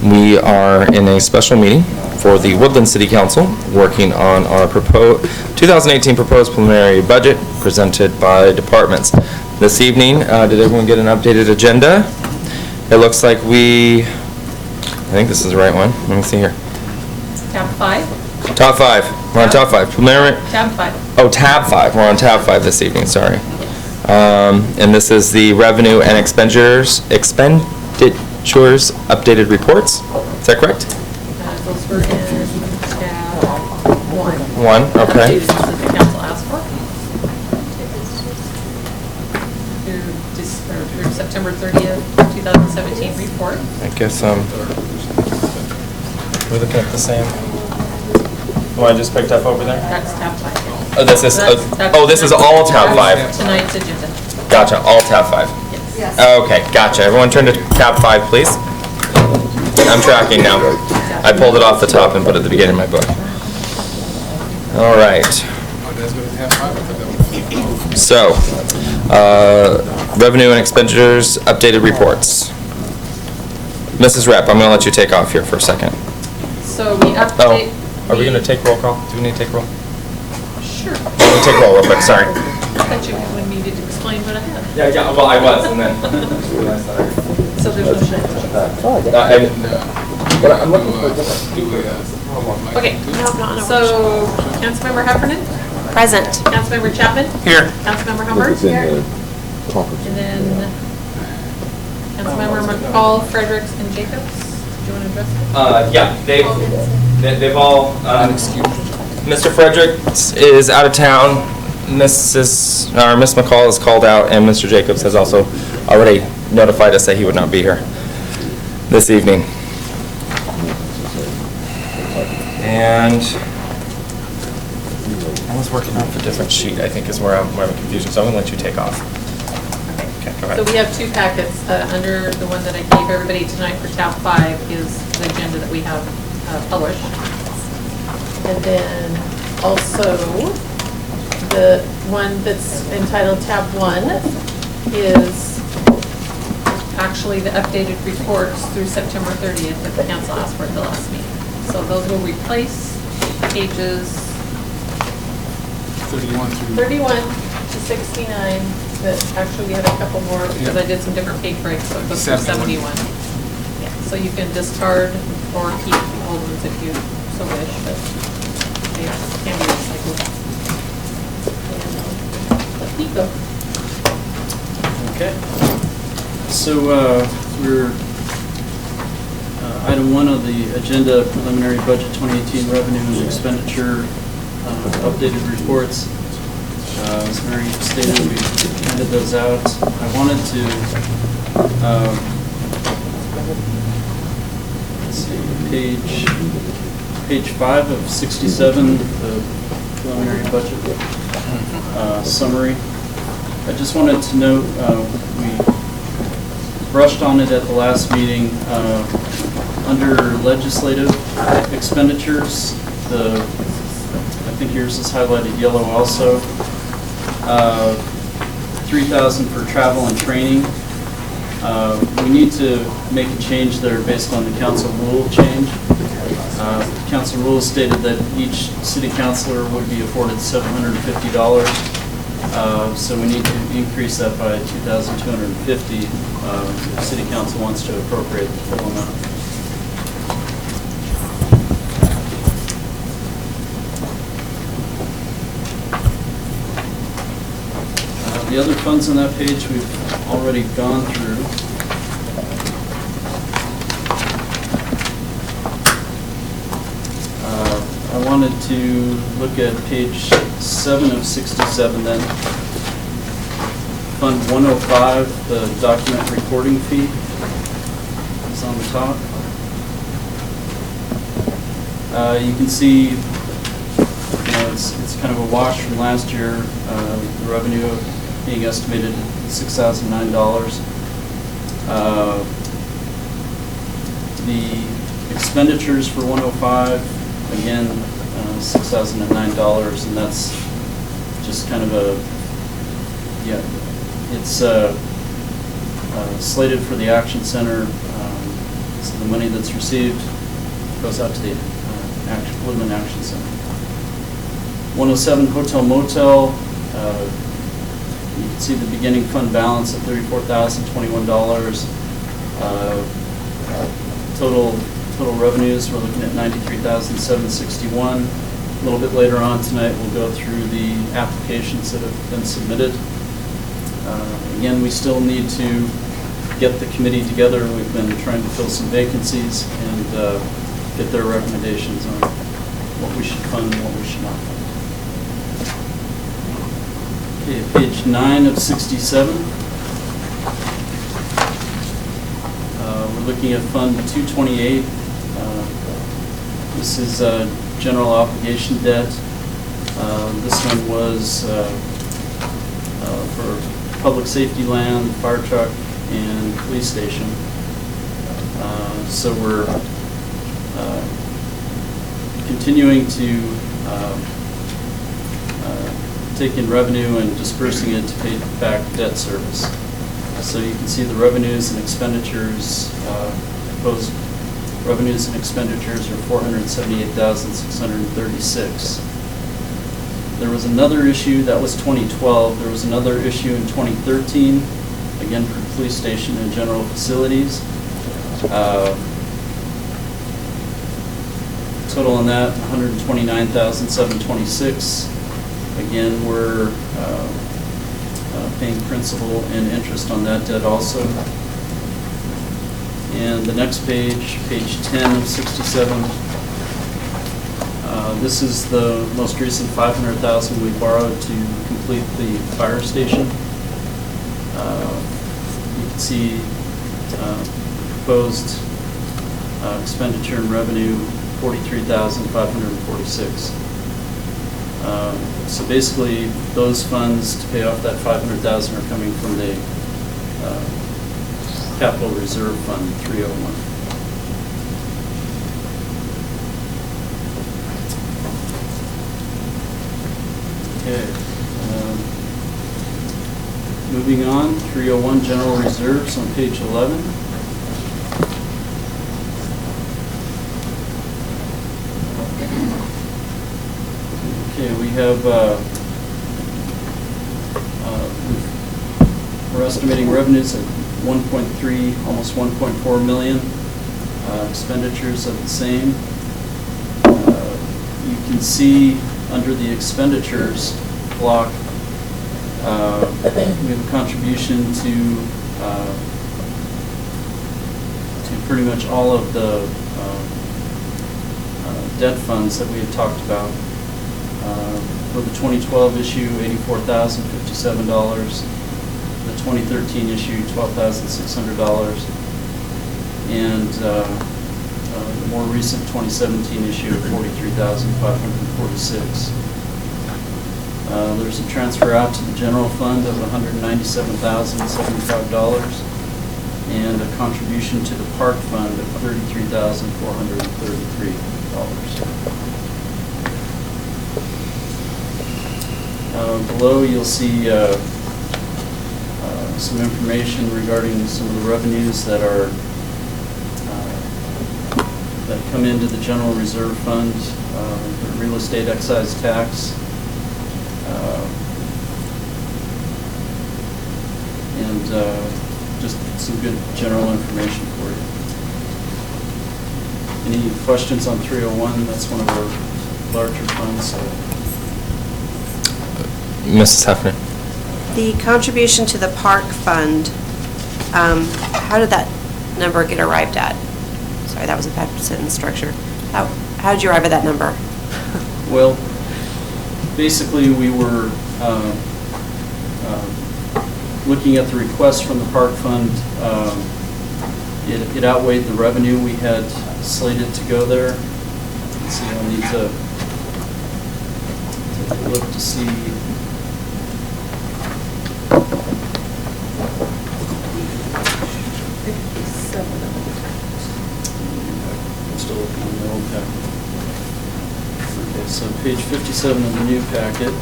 We are in a special meeting for the Woodland City Council, working on our 2018 proposed preliminary budget presented by departments. This evening, did everyone get an updated agenda? It looks like I think this is the right one. Let me see here. Tab 5. Top 5. We're on top 5. Preliminary. Tab 5. Oh, tab 5. We're on tab 5 this evening, sorry. And this is the revenue and expenditures updated reports. Is that correct? Those were in tab 1. 1, okay. Updated that the council asked for. Through September 30th, 2017 report. I guess we're looking at the same. What I just picked up over there? That's tab 5. Oh, this is this is all tab 5. Tonight's agenda. Gotcha, all tab 5. Yes. Okay, gotcha. Everyone turn to tab 5, please. I'm tracking now. I pulled it off the top and put it at the beginning of my book. All right. So, revenue and expenditures updated reports. Mrs. Rep, I'm going to let you take off here for a second. So we update. Are we going to take roll call? Do we need to take roll? Sure. We'll take roll real quick, sorry. I thought you wanted me to explain what I had. Yeah, well, I was, and then. So there's no change. I'm looking for a different. Okay, so Councilmember Heffernan? Present. Councilmember Chapman? Here. Councilmember Hubbard? Here. And then Councilmember McCall, Fredericks, and Jacobs. Do you want to address it? Yeah, they've all, Mr. Fredericks is out of town, Miss McCall is called out, and Mr. Jacobs has also already notified us that he would not be here this evening. And I was working off a different sheet, I think is where I'm confused, so I'm going to let you take off. Okay, go ahead. So we have two packets. Under the one that I gave everybody tonight for tab 5 is the agenda that we have published. And then also the one that's entitled tab 1 is actually the updated reports through September 30th that the council asked for at the last meeting. So those will replace pages 31 to 69. But actually, we had a couple more because I did some different page breaks, so it goes through 71. Yeah, so you can discard or keep the old ones if you so wish, but they can be recycled. And let me go. Okay. So we're item 1 of the agenda, preliminary budget 2018 revenue and expenditure updated reports. As Mary stated, we handed those out. I wanted to, let's see, page 5 of 67, the preliminary budget summary. I just wanted to note, we brushed on it at the last meeting. Under legislative expenditures, I think yours is highlighted yellow also. 3,000 for travel and training. We need to make a change there based on the council rule change. Council rules stated that each city councilor would be afforded $750. So we need to increase that by $2,250 if city council wants to appropriate the full amount. The other funds on that page we've already gone through. I wanted to look at page 7 of 67 then. Fund 105, the document recording fee is on the top. You can see, it's kind of a wash from last year. The revenue being estimated at $6,009. The expenditures for 105, again, $6,009, and that's just kind of it's slated for the Action Center, So the money that's received goes out to the Woodland Action Center. 107 Hotel Motel, you can see the beginning fund balance at $34,021. Total revenues, we're looking at $93,761. A little bit later on tonight, we'll go through the applications that have been submitted. Again, we still need to get the committee together. We've been trying to fill some vacancies and get their recommendations on what we should fund and what we should not fund. Okay, page 9 of 67. We're looking at Fund 228. This is general obligation debt. This one was for public safety land, fire truck, and police station. So we're continuing to take in revenue and dispersing it to pay back debt service. So you can see the revenues and expenditures, proposed revenues and expenditures are $478,636. There was another issue, that was 2012. There was another issue in 2013, again for the police station and general facilities. Total on that, $129,726. Again, we're paying principal and interest on that debt also. And the next page, page 10 of 67, this is the most recent $500,000 we borrowed to complete the fire station. You can see proposed expenditure and revenue, $43,546. So basically, those funds to pay off that $500,000 are coming from the Capital Reserve Fund 301. Okay. Moving on, 301 General Reserves on page 11. Okay, we have, we're estimating revenues at 1.3, almost 1.4 million. Expenditures of the same. You can see under the expenditures block, we have a contribution to pretty much all of the debt funds that we had talked about. For the 2012 issue, $84,057. The 2013 issue, $12,600. And the more recent 2017 issue, $43,546. There's a transfer out to the general fund of $197,075 and a contribution to the park fund of $33,433. Below you'll see some information regarding some of the revenues that are that come into the General Reserve Fund, the real estate excise tax, and just some good general information for you. Any questions on 301? That's one of our larger funds. Mrs. Hefner. The contribution to the park fund, how did that number get arrived at? Sorry, that was a bad sentence structure. How did you arrive at that number? Well, basically we were looking at the request from the park fund. It outweighed the revenue we had slated to go there. Let's see, I'll need to take a look to see. I'm still looking on the old packet. Okay, so page 57 of the new packet.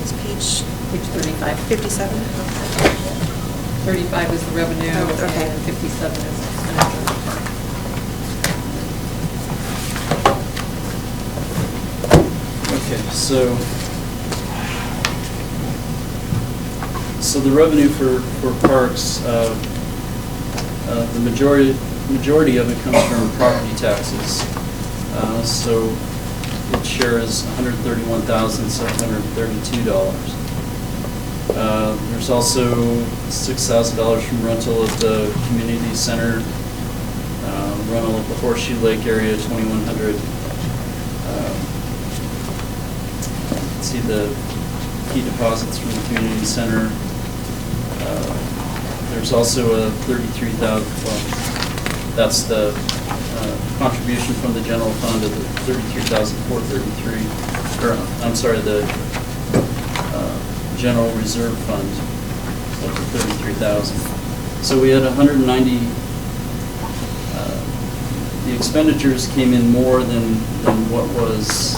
It's page Page 35. 57. 35 is the revenue, Oh, okay. and 57 is expenditure of the park. Okay, so the revenue for parks, the majority of it comes from property taxes. So its share is $131,732. There's also $6,000 from rental at the community center, rental at the Horseshoe Lake area, $2,100. See the key deposits from the community center. There's also a 33,000, well, that's the contribution from the general fund of the 33,433, or I'm sorry, the general reserve fund of the 33,000. So we had 190, the expenditures came in more than what was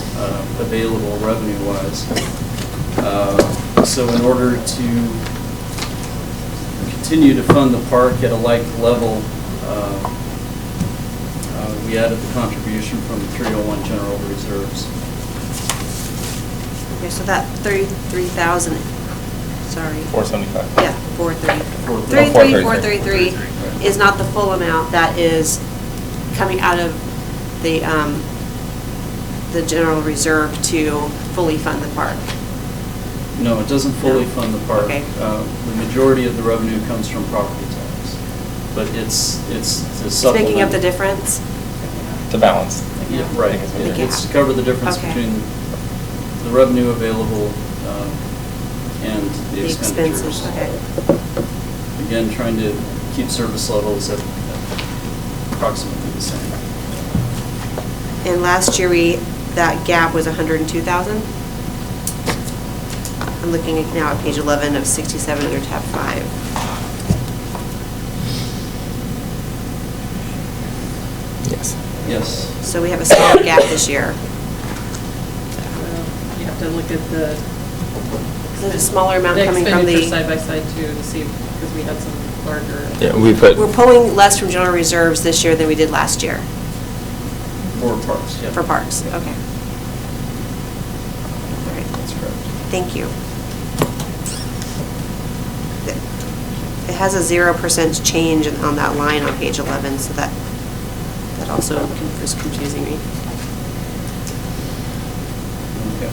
available revenue-wise. So in order to continue to fund the park at a like level, we added the contribution from the 301 general reserves. Okay, so that 33,000, sorry. 475. Yeah, 430. 433. 433 is not the full amount, that is coming out of the general reserve to fully fund the park. No, it doesn't fully No. fund the park. Okay. The majority of the revenue comes from property tax, but it's to It's supplement. making up the difference? The balance. Yeah, right. Okay. It's to cover the difference Okay. between the revenue available and the The expenditures. expenses, okay. Again, trying to keep service levels at approximately the same. And last year, that gap was 102,000? I'm looking at now at page 11 of 67 under tab 5. Yes. Yes. So we have a smaller gap this year. You have to look at the. There's a smaller amount coming from expenditure the, side by side too, to see, because we had some larger. Yeah, we put, we're pulling less from general reserves this year than we did last year For parks, yeah. for parks, okay. All right, That's correct. thank you. It has a 0% change on that line on page 11, so that also is confusing me. Okay.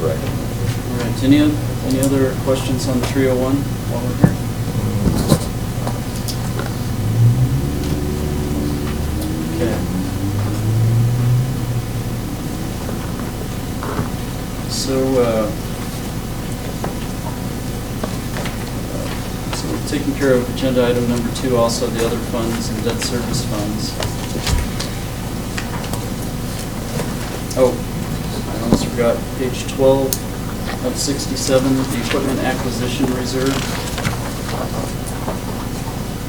right. All right, any other questions on the 301 while we're here? Okay. So we've taken care of agenda item number 2, also the other funds and debt service funds. Oh, I almost forgot, page 12 of 67, the equipment acquisition reserve.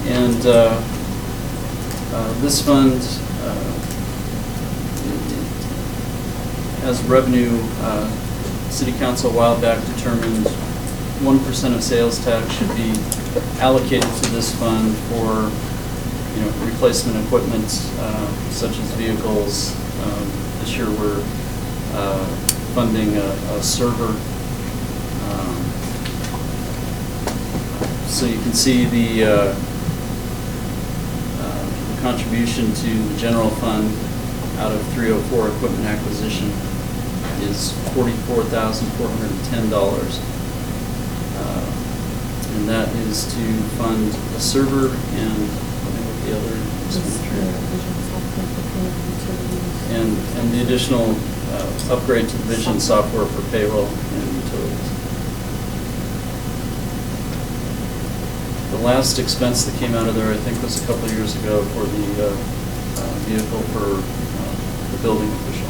And this fund has revenue. City Council a while back determined 1% of sales tax should be allocated to this fund for, replacement equipment such as vehicles. This year we're funding a server. So you can see the contribution to the general fund out of 304 equipment acquisition is $44,410. And that is to fund a server and the other expenditure. And the additional upgrade to the Vision software for payroll and utilities. The last expense that came out of there, I think, was a couple of years ago for the vehicle for the building official.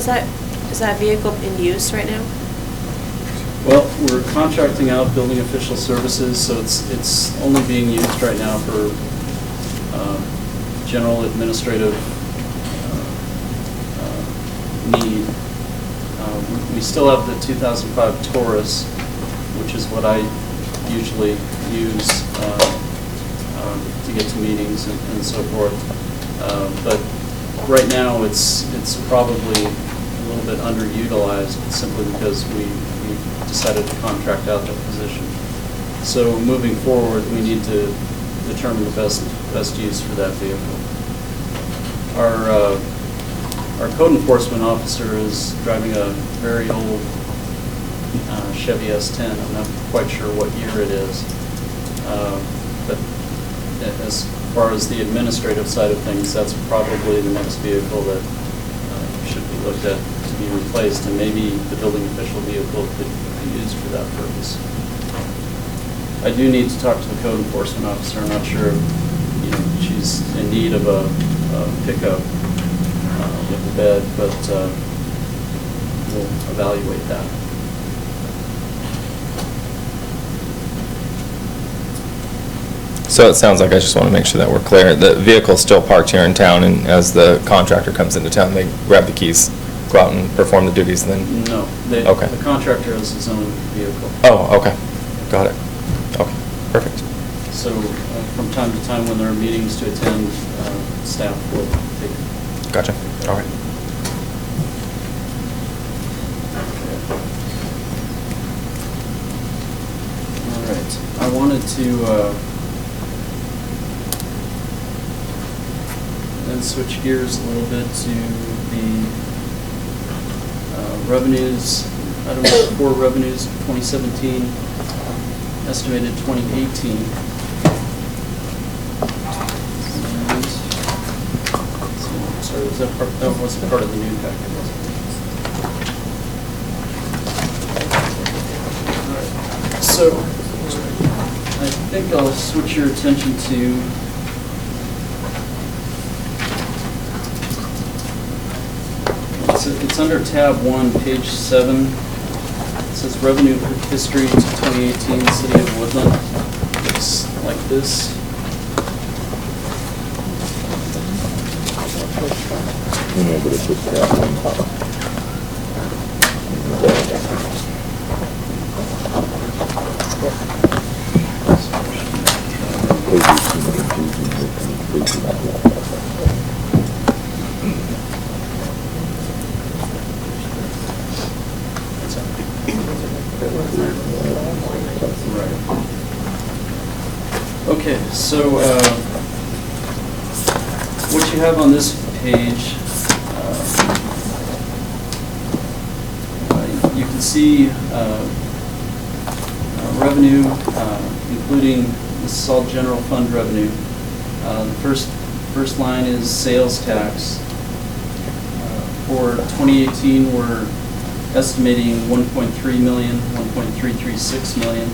Is that vehicle in use right now? Well, we're contracting out building official services, so it's only being used right now for general administrative need. We still have the 2005 Taurus, which is what I usually use to get to meetings and so forth. But right now, it's probably a little bit underutilized simply because we decided to contract out that position. So moving forward, we need to determine the best use for that vehicle. Our code enforcement officer is driving a very old Chevy S10. I'm not quite sure what year it is. But as far as the administrative side of things, that's probably the next vehicle that should be looked at to be replaced, and maybe the building official vehicle could be used for that purpose. I do need to talk to the code enforcement officer. I'm not sure if she's in need of a pickup with the bed, but we'll evaluate that. So it sounds like, I just want to make sure that we're clear, the vehicle's still parked here in town, and as the contractor comes into town, they grab the keys, go out and perform the duties, and then? No, Okay. the contractor has his own vehicle. Oh, okay, got it. Okay, perfect. So from time to time, when there are meetings to attend, staff will take it. Gotcha, all right. All right, I wanted to then switch gears a little bit to the revenues, item number 4, revenues 2017, estimated 2018. And, sorry, that wasn't part of the new packet, was it? All right. So, I think I'll switch your attention to it's under tab 1, page 7. It says revenue history to 2018, City of Woodland. Looks like this. Okay, so what you have on this page, you can see revenue, including this is all general fund revenue. The first line is sales tax. For 2018, we're estimating 1.3 million, 1.336 million.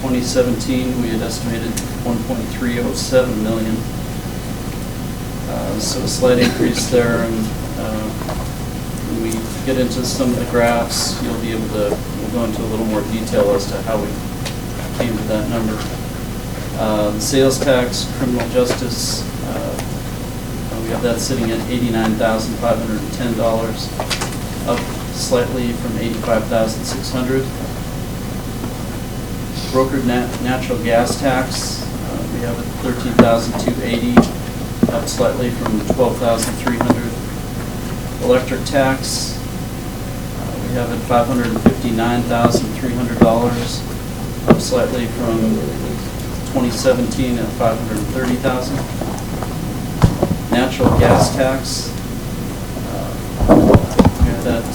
2017, we had estimated 1.307 million. So a slight increase there, and when we get into some of the graphs, you'll be able to, we'll go into a little more detail as to how we came to that number. The sales tax, criminal justice, we have that sitting at $89,510, up slightly from $85,600. Brokered natural gas tax, we have it $13,280, up slightly from $12,300. Electric tax, we have it $559,300, up slightly from 2017 at $530,000. Natural gas tax, we have that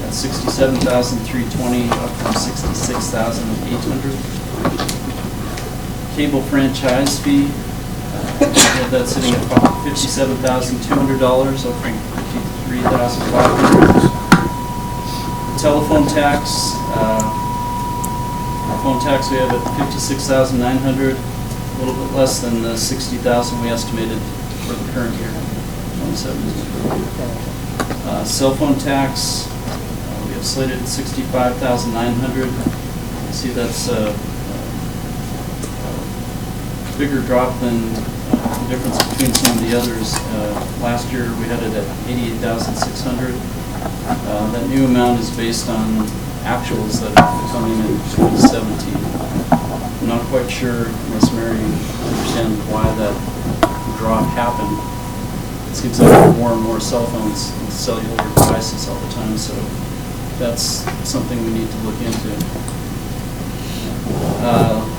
at $67,320, up from $66,800. Cable franchise fee, we have that sitting at $57,200, up from $53,500. Telephone tax, phone tax we have at $56,900, a little bit less than the $60,000 we estimated for the current year, 2017. Cell phone tax, we have slated at $65,900. You see that's a bigger drop than the difference between some of the others. Last year, we had it at $88,600. That new amount is based on actuals that have come in 2017. I'm not quite sure, unless Mary understands why that drop happened. It seems like there are more and more cell phones and cellular devices all the time, so that's something we need to look into.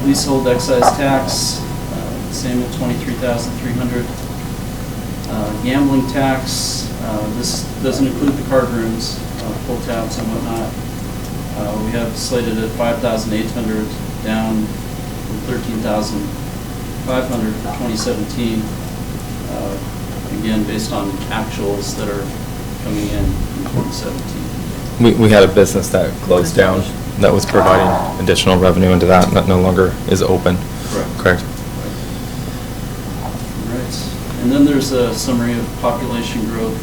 Leasehold excise tax, same at $23,300. Gambling tax, this doesn't include the card rooms, pull tabs and whatnot. We have slated at $5,800, down from $13,500 for 2017. Again, based on actuals that are coming in 2017. We had a business that closed down that was providing additional revenue into that, and that no longer is open. Correct. Right. And then there's a summary of population growth.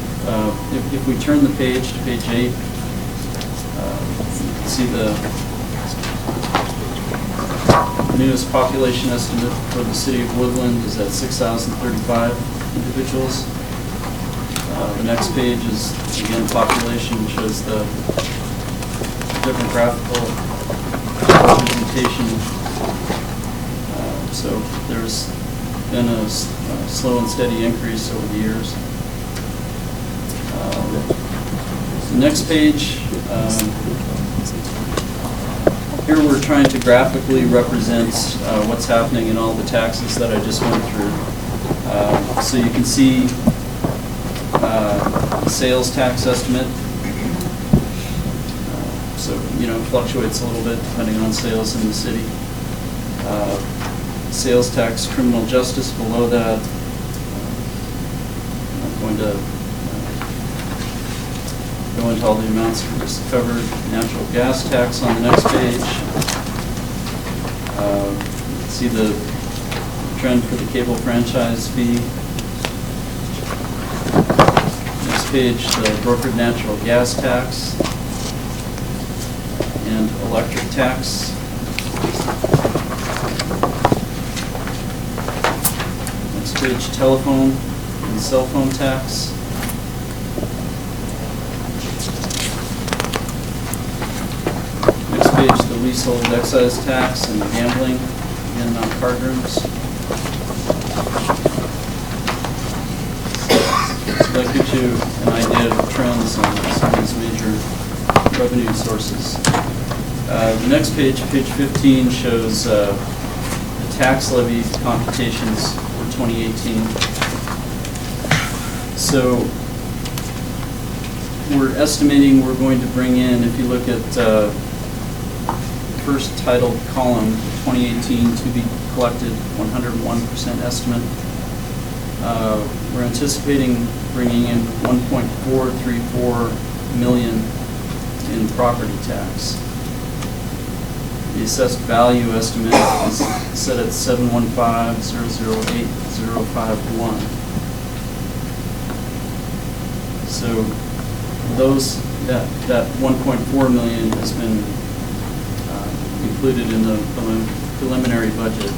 If we turn the page to page 8, you can see the newest population estimate for the city of Woodland is at 6,035 individuals. The next page is, again, population, shows the different graphical representation. So there's been a slow and steady increase over the years. The next page, here we're trying to graphically represent what's happening in all the taxes that I just went through. So you can see the sales tax estimate. So, you know, it fluctuates a little bit depending on sales in the city. Sales tax, criminal justice below that. I'm not going to go into all the amounts we just covered. Natural gas tax on the next page. See the trend for the cable franchise fee. Next page, the brokered natural gas tax and electric tax. Next page, telephone and cell phone tax. Next page, the leasehold excise tax and gambling, again, not card rooms. So that gives you an idea of trends on some of these major revenue sources. The next page, page 15, shows the tax levy computations for 2018. So we're estimating we're going to bring in, if you look at first titled column, 2018 to be collected 101% estimate. We're anticipating bringing in 1.434 million in property tax. The assessed value estimate is set at 715,008,051. So that 1.4 million has been included in the preliminary budget.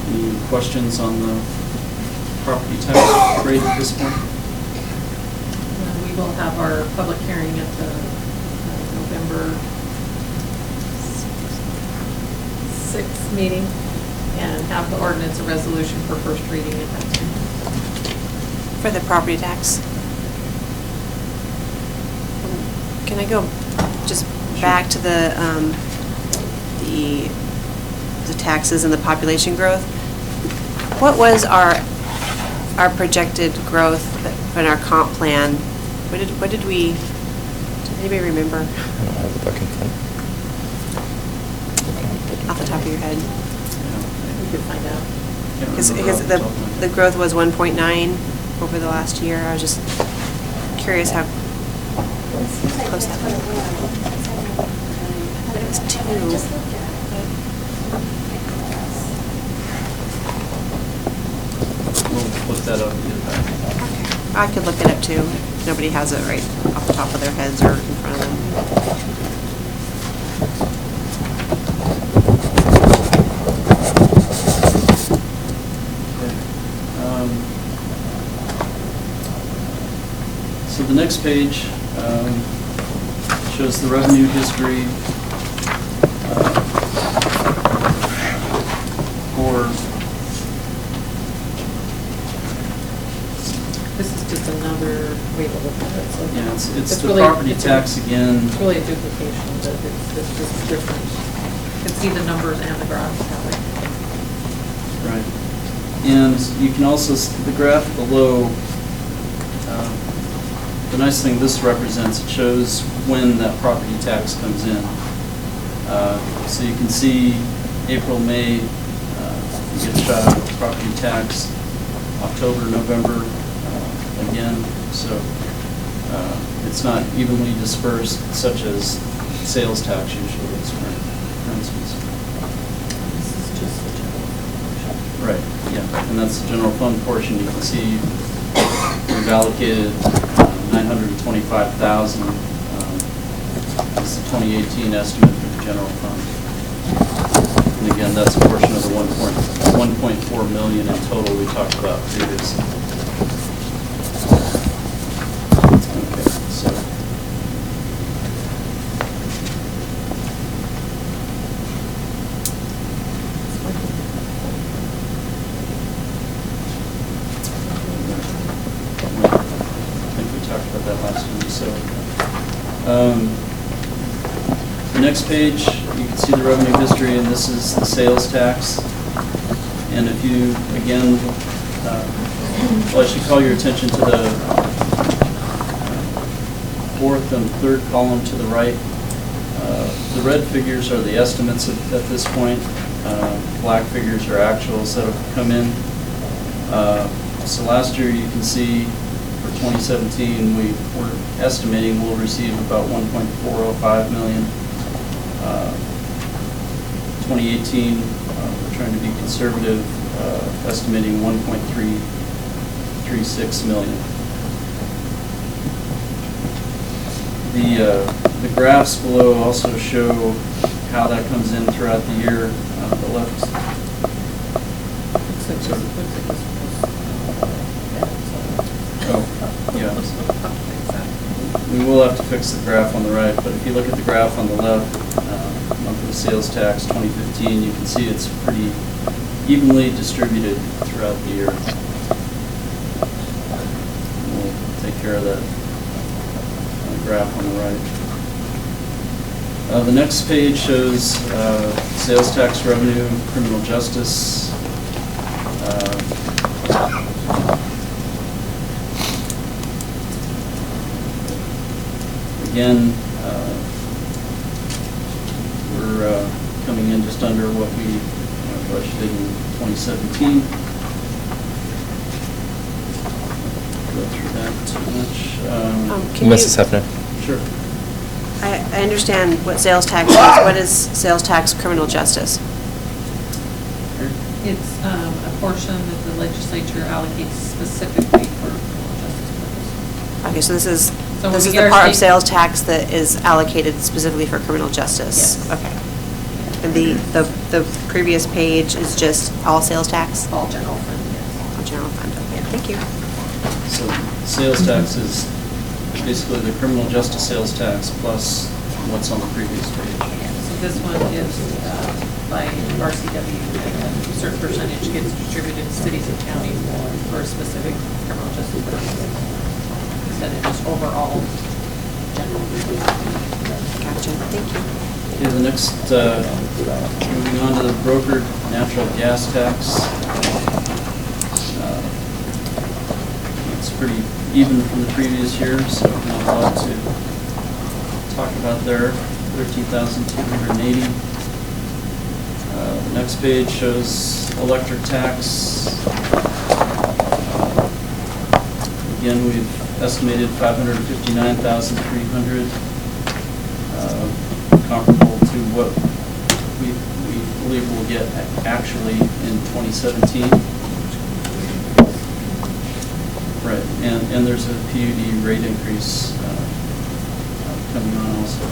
Any questions on the property tax rate at this point? We will have our public hearing at the November 6th meeting and have the ordinance and resolution for first reading at that time. For the property tax. Can I go just back to the taxes and the population growth? What was our projected growth in our comp plan? What did we, does anybody remember? I don't have the book in front. Off the top of your head? We could find out. Because the growth was 1.9 over the last year. I was just curious how close that was. But it was 2. look that up and get it back. I could look it up too. Nobody has it right off the top of their heads or in front of them. Okay. So the next page shows the revenue history for, This is just another way to look at it, so. yeah, it's the really- property it's a- tax again. It's really a duplication, but it's just different. You can see the numbers and the graphs that way. Right. And you can also, the graph below, the nice thing this represents, it shows when that property tax comes in. So you can see April, May, you get a shot of property tax, October, November, again. So it's not evenly dispersed such as sales tax usually is, for instance. This is just the general portion. Right, yeah, and that's the general fund portion. You can see we've allocated 925,000 is the 2018 estimate for the general fund. And again, that's a portion of the 1.4 million in total we talked about previously. Okay, so. I think we talked about that last time, so. The next page, you can see the revenue history, and this is the sales tax. And if you, again, well, I should call your attention to the fourth and third column to the right. The red figures are the estimates at this point. Black figures are actuals that have come in. So last year, you can see for 2017, we were estimating we'll receive about 1.405 million. 2018, we're trying to be conservative, estimating 1.336 million. The graphs below also show how that comes in throughout the year. The left. So it just looks like this was, Oh, yeah. Exactly. We will have to fix the graph on the right, but if you look at the graph on the left, monthly sales tax 2015, you can see it's pretty evenly distributed throughout the year. We'll take care of that graph on the right. The next page shows sales tax revenue, criminal justice. Again, we're coming in just under what we budgeted in 2017. Go through that too much. Can you- Mrs. Hefner? Sure. I understand what sales tax is. What is sales tax criminal justice? It's a portion that the legislature allocates specifically for criminal justice purposes. Okay, so this is So when we the get our part of state- sales tax that is allocated specifically for criminal justice? Yes. Okay. And the previous page is just all sales tax? All general fund, yes. All general fund, okay, thank you. So sales tax is basically the criminal justice sales tax plus what's on the previous page. So this one is by RCW, and a certain percentage gets distributed to cities and counties for a specific criminal justice purpose. Instead of just overall general. Gotcha, thank you. Okay, the next, moving on to the brokered natural gas tax. It's pretty even from the previous year, so not a lot to talk about there. 13,280. The next page shows electric tax. Again, we've estimated 559,300, comparable to what we believe we'll get actually in 2017. Right, and there's a PUD rate increase coming on also.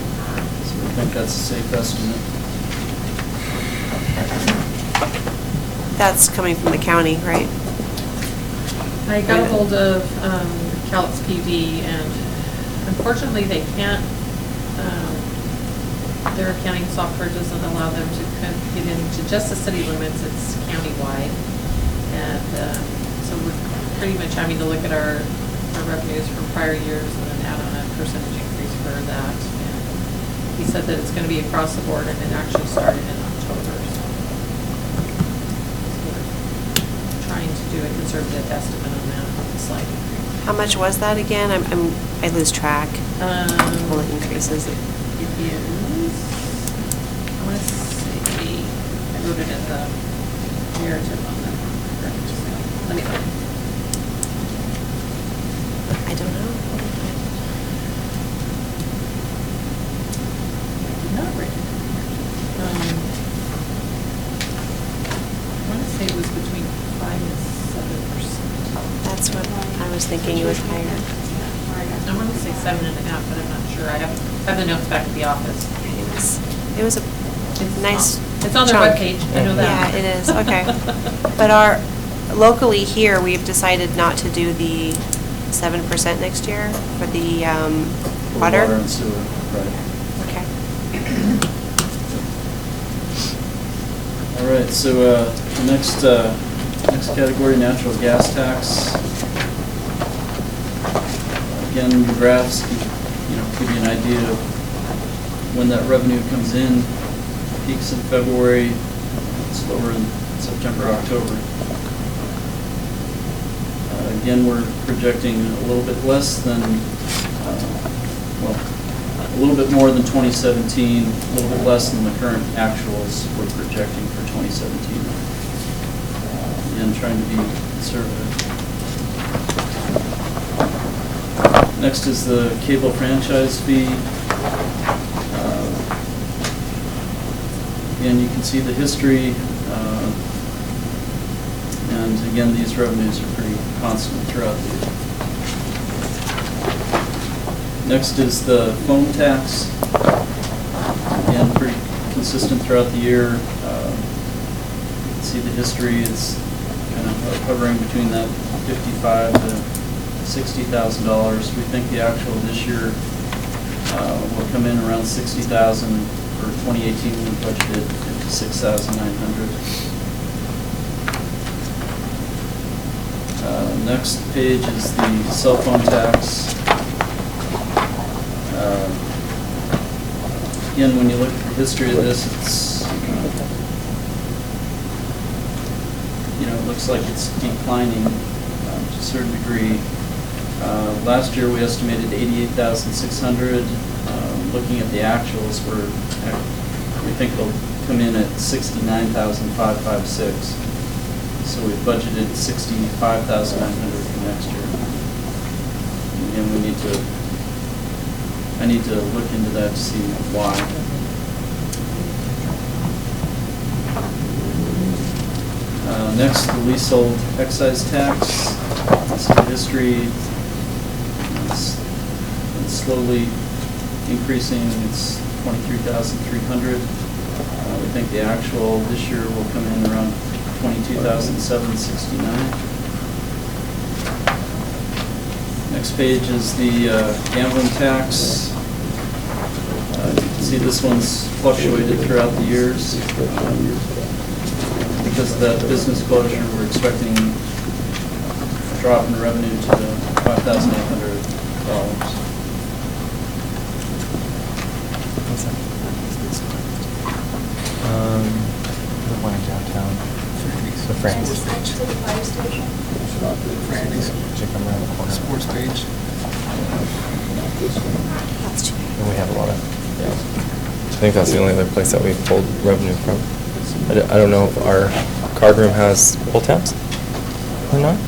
So we think that's a safe estimate. That's coming from the county, right? I got a hold of Calix PD, and unfortunately, they can't, their accounting software doesn't allow them to get into just the city limits, it's countywide. And so we're pretty much having to look at our revenues from prior years and then add on a percentage increase for that. And he said that it's going to be across the board, and it actually started in October. So we're trying to do a conservative estimate on that, slight increase. How much was that again? I lose track. All the increases. It is, I want to say, I wrote it in the narrative on the, let me find it. I don't know. Not written in here. I want to say it was between 5 and 7%. That's what I was thinking. It was higher. I want to say 7.5, but I'm not sure. I have the notes back at the office. It was a It's nice. It's on their chunk. webpage, I know that. Yeah, it is. Okay. But locally here, we've decided not to do the 7% next year for the For water. Water and sewer, right. Okay. All right, so the next category, natural gas tax. Again, the graphs give you an idea of when that revenue comes in. Peaks in February, it's lower in September, October. Again, we're projecting a little bit less than, a little bit more than 2017, a little bit less than the current actuals we're projecting for 2017. Again, trying to be conservative. Next is the cable franchise fee. Again, you can see the history. And again, these revenues are pretty constant throughout the year. Next is the phone tax. Again, pretty consistent throughout the year. You can see the history is kind of hovering between that $55,000 to $60,000. We think the actual this year will come in around $60,000. For 2018, we budgeted $56,900. Next page is the cell phone tax. Again, when you look at the history of this, it's it looks like it's declining to a certain degree. Last year, we estimated 88,600. Looking at the actuals, we think they'll come in at 69,556. So we budgeted 65,900 for next year. And I need to look into that to see why. Next, the leasehold excise tax. This is the history. It's slowly increasing. It's 23,300. We think the actual this year will come in around 22,769. Next page is the gambling tax. You can see this one's fluctuated throughout the years. Because of that business closure, we're expecting a drop in revenue to $5,800. The one in downtown. The Franks. To the fire station. Should come around the corner. Sports page. That's too bad. And we have a lot of, yeah. I think that's the only other place that we've pulled revenue from. I don't know if our card room has pull tabs or not. I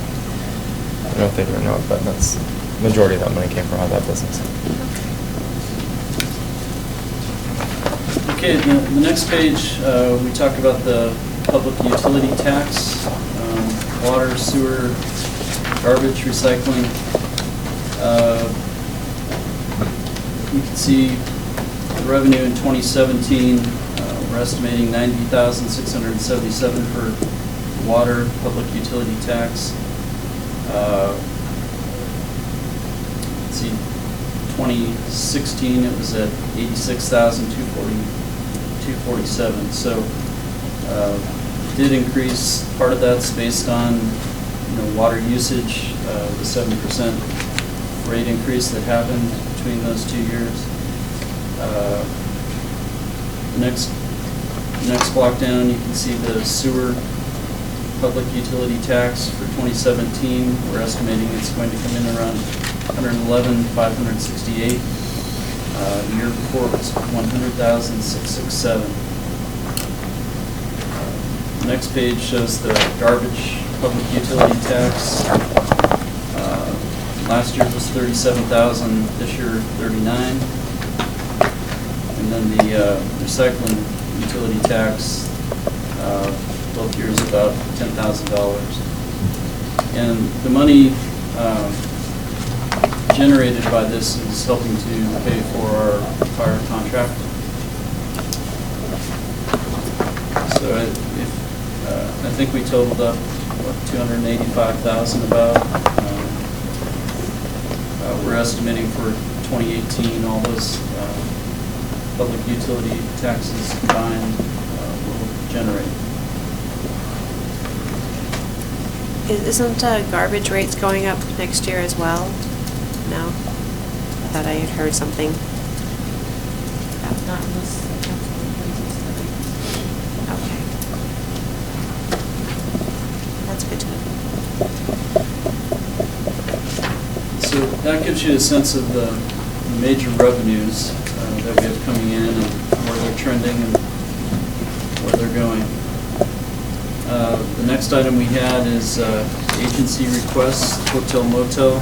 don't know if they do or not, but that's, majority of that money came from out of that business. Okay, the next page, we talk about the public utility tax, water, sewer, garbage recycling. You can see the revenue in 2017, we're estimating $90,677 for water, public utility tax. Let's see, 2016, it was at $86,247. So did increase. Part of that's based on water usage, the 7% rate increase that happened between those 2 years. Next block down, you can see the sewer public utility tax for 2017. We're estimating it's going to come in around $111,568. The year before it was $100,667. The next page shows the garbage public utility tax. Last year was $37,000, this year $39,000. And then the recycling utility tax, both years about $10,000. And the money generated by this is helping to pay for our fire contract. So I think we totaled up, what, $285,000 about. We're estimating for 2018, all those public utility taxes combined will generate. Isn't garbage rates going up next year as well? No? I thought I had heard something. Not unless the council increases the rates. Okay. That's good to know. So that gives you a sense of the major revenues that we have coming in and where they're trending and where they're going. The next item we had is agency requests, hotel motel.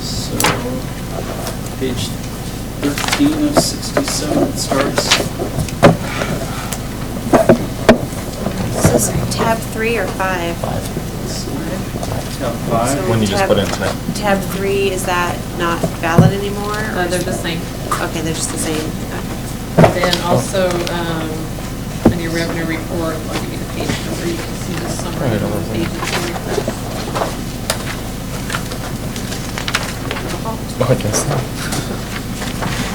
So page 13 of 67 it starts. This is tab 3 or 5? Tab 5. So When you just tab- put in tonight. Tab 3, is that not valid anymore? or They're the same. Okay, they're just the same. Okay. Then also, on your revenue report, I'll give you the page number, you can see the summary Right, of over the there. agency request. Oh, I guess so.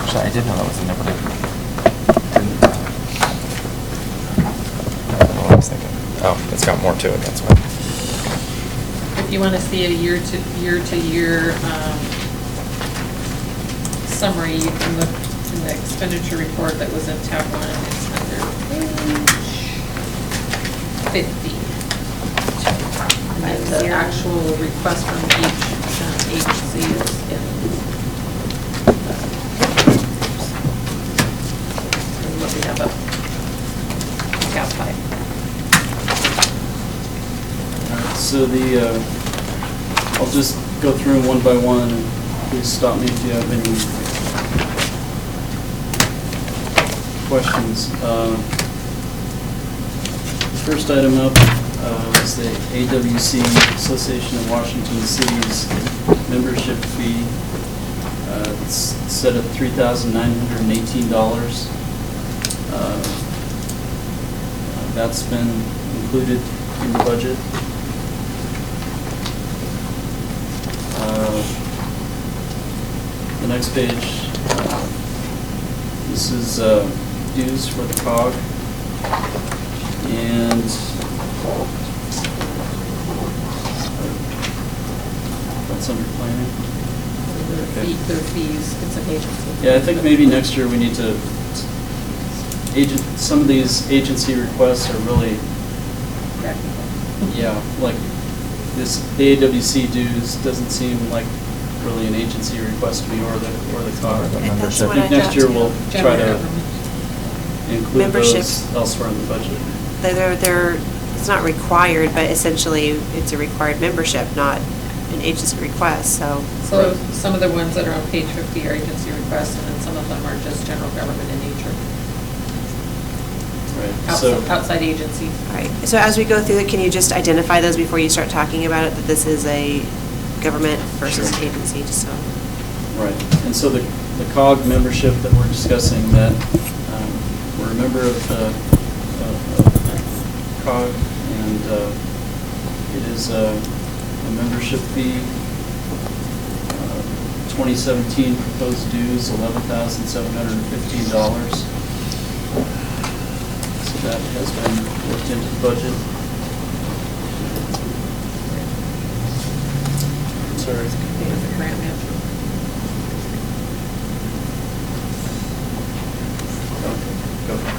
Actually, I did know that was in there, but I didn't. I don't know what I was thinking. Oh, it's got more to it, that's why. If you want to see a year-to-year summary, you can look in the expenditure report that was in tab 1. It's under page 50. And then the actual request from each agency is in what we have up tab 5. So I'll just go through them one by one, and please stop me if you have any questions. The first item up is the AWC, Association of Washington Cities membership fee. It's set at $3,918. That's been included in the budget. The next page, this is dues for the COG, and that's under planning. Their fees, it's an agency. Yeah, I think maybe next year we need to, some of these agency requests are really, yeah, like this, the AWC dues doesn't seem like really an agency request to me, or the COG. That's I what think I next thought year too. we'll try General to government. include Membership. those elsewhere in the budget. It's not required, but essentially it's a required membership, not an agency request, so. So some of the ones that are on page 50 are agency requests, and then some of them are just general government in nature. Right, so, outside agencies. All right, so as we go through it, can you just identify those before you start talking about it, that this is a government versus Sure. agency, just so? right, and so the COG membership that we're discussing, that we're a member of COG, and it is a membership fee. 2017 proposed dues, $11,715. So that has been worked into the budget. Sorry. It's a grant match. Okay, go ahead.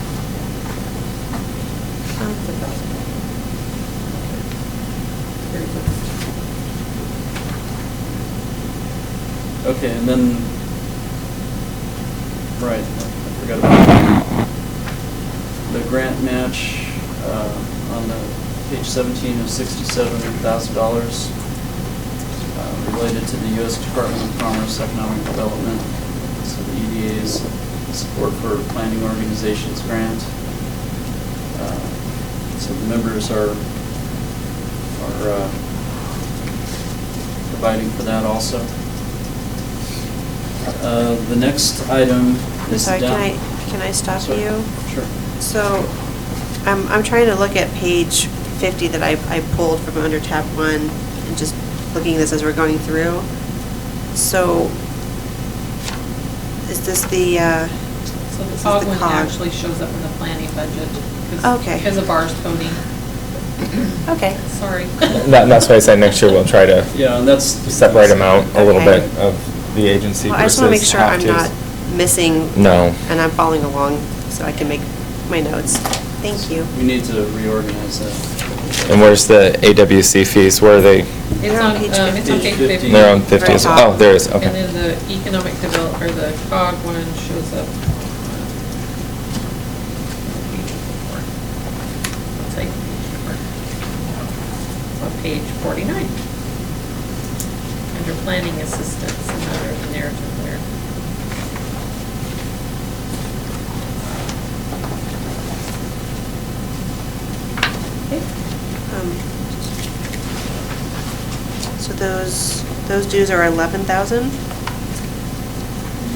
It's $1,000. Very good. Okay, and then, right, I forgot about the grant match on the page 17 of $67,000 related to the U.S. Department of Commerce Economic Development. So the EDA's support for planning organizations grant. So the members are providing for that also. The next item is Sorry, down. can I stop Sorry. you? Sure. So, I'm trying to look at page 50 that I pulled from under tab 1, and just looking at this as we're going through. So, is this the, So the This is COG the one COG. actually shows up in the planning budget. 'cause- Okay. Because of ours coding. okay. Sorry. That's why I said next year we'll try to Yeah, and that's. separate them out a little Okay. bit of the agency Well, I versus just want to make sure I'm have-tos. not missing. No. And I'm following along, so I can make my notes. Thank you. We need to reorganize that. And where's the AWC fees? Where are they? It's They're on on page it's on 50. page 50. They're on 50 as well. Oh, there is, And okay. then the economic develop, or the COG one shows up. I'll take page number. It's on page 49. Under planning assistance, and under the narrative there. Okay. So those dues are 11,000?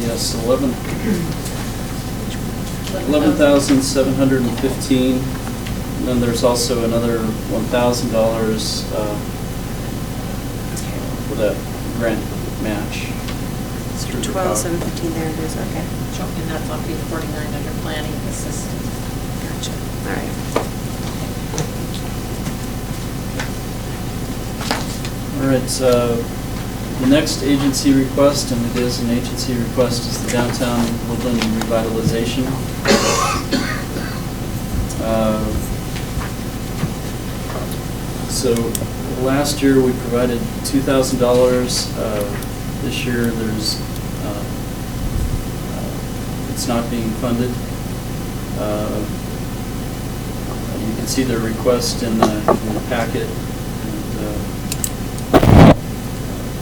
Yes, 11,715. And then there's also another $1,000 for that grant match. through the COG. 12,715, there it is, okay. And that's on page 49 under planning assistance. Gotcha, all right. All right, the next agency request, and it is an agency request, is the downtown Woodland revitalization. So last year, we provided $2,000. This year, it's not being funded. You can see the request in the packet.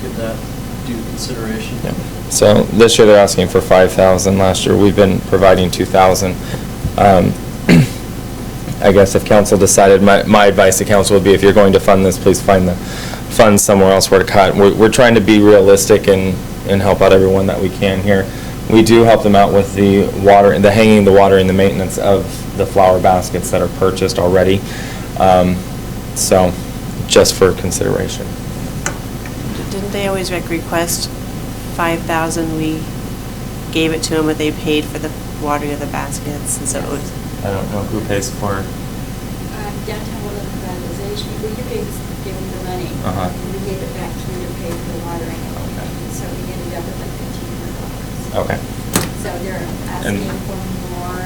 Give that due consideration. Yeah. So this year they're asking for 5,000. Last year we've been providing 2,000. I guess if council decided, my advice to council would be if you're going to fund this, please find the funds somewhere else where to cut. We're trying to be realistic and help out everyone that we can here. We do help them out with the water, the hanging, the water, and the maintenance of the flower baskets that are purchased already. So just for consideration. Didn't they always request 5,000? We gave it to them, but they paid for the watering of the baskets, and so it was, I don't know who pays for. Downtown Woodland revitalization, we give them the money. Uh-huh. And we gave it back to them to pay for the watering. Okay. And so we ended up with like $1,500. Okay. So they're asking for more,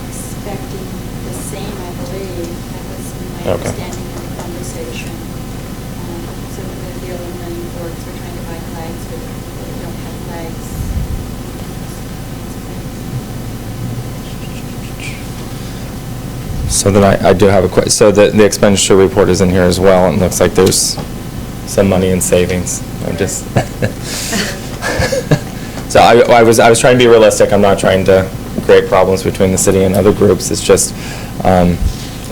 expecting the same, I believe. That was my Okay. understanding of the conversation. So the aluminum boards were trying to buy flags, but they don't have flags. So then I do have a question. So the expenditure report is in here as well, and it looks like there's some money in savings. I'm just. So I was trying to be realistic. I'm not trying to create problems between the city and other groups. It's just,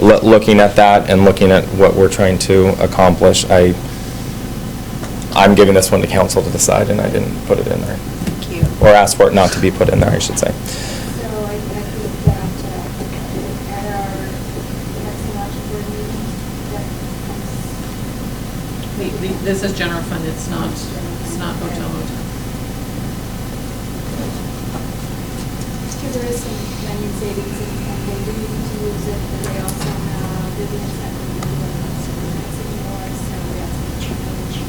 Looking at that and looking at what we're trying to accomplish, I'm giving this one to council to decide, and I didn't put it in there. Thank you. Or ask for it not to be put in there, I should say. So I think that at our technological board meeting, that comes. This is general fund, it's not hotel motel. Because there is some money savings and they do need to use it, but they also have Vivian's not going to be doing it, so we're not anymore, so we have to change.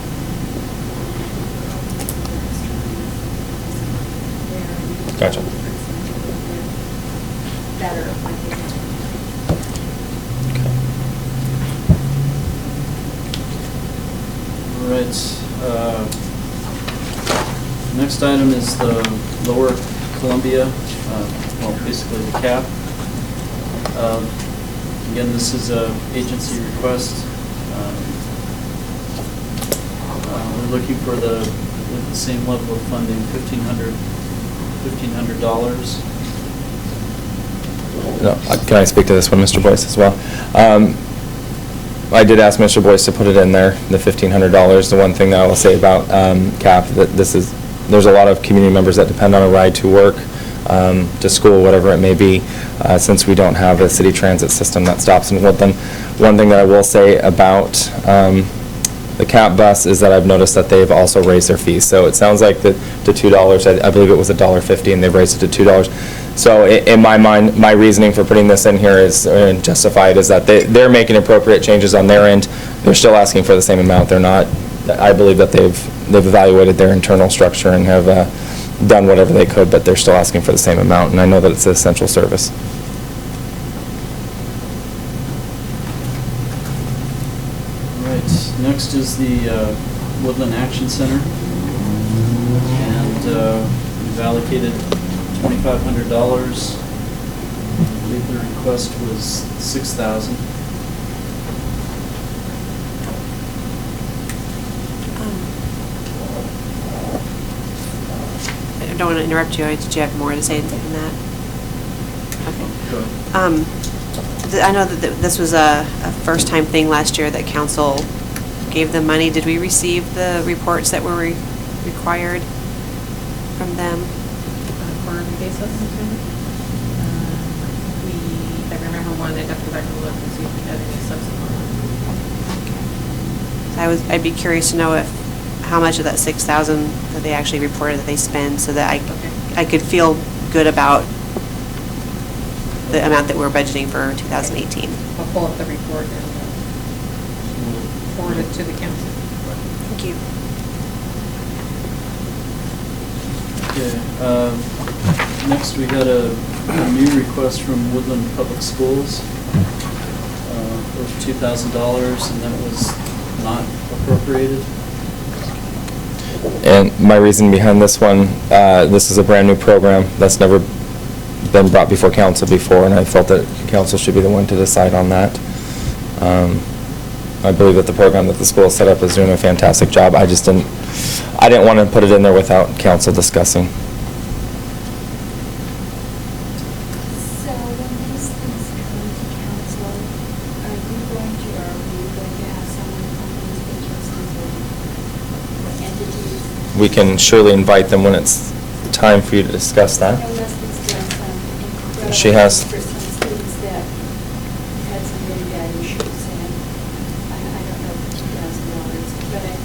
Gotcha. Better, I think. All right. Next item is the Lower Columbia, well, basically the CAP. Again, this is a agency request. We're looking for the same level of funding, $1,500. No, can I speak to this one, Mr. Boyce, as well? I did ask Mr. Boyce to put it in there, the $1,500. The one thing that I will say about CAP, that there's a lot of community members that depend on a ride to work, to school, whatever it may be, since we don't have a city transit system that stops in Woodland. One thing that I will say about the CAP bus is that I've noticed that they've also raised their fees. So it sounds like the $2, I believe it was $1.50, and they've raised it to $2. So in my mind, my reasoning for putting this in here is justified, is that they're making appropriate changes on their end. They're still asking for the same amount. They're not, I believe that they've evaluated their internal structure and have done whatever they could, but they're still asking for the same amount, and I know that it's an essential service. All right, next is the Woodland Action Center. And we've allocated $2,500. I believe the request was $6,000. I don't want to interrupt you. Did you have more to say than that? Okay. Go ahead. I know that this was a first-time thing last year that council gave them money. Did we receive the reports that were required from them? On a quarterly basis. I remember one, I'd have to go back and look and see if we had any subsequent. I'd be curious to know how much of that 6,000 that they actually reported that they spend, so that I could feel good about the amount that we're budgeting for 2018. I'll pull up the report and forward it to the council. Thank you. Okay, next we got a new request from Woodland Public Schools for $2,000, and that was not appropriated. And my reason behind this one, this is a brand-new program that's never been brought before council before, and I felt that council should be the one to decide on that. I believe that the program that the school set up is doing a fantastic job. I didn't want to put it in there without council discussing. So when these things come to council, are we going to have someone from these agencies or entities? We can surely invite them when it's time for you to discuss that. Unless it's done some incredible She has- for some students that had some really bad issues, and I don't know $2,000, but I'd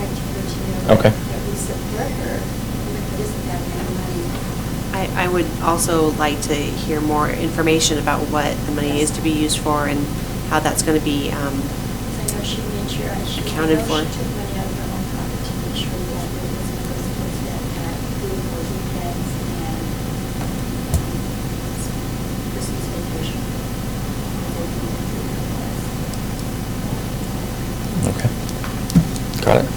like to let you know Okay. that we support her, even if it isn't that kind of money. I would also like to hear more information about what the money is to be used for and how that's going to be I know she made sure, Accounted for. she took money out of her own pocket to make sure that it wasn't goes towards that food or weekends and Christmas vacation. Okay. Got it.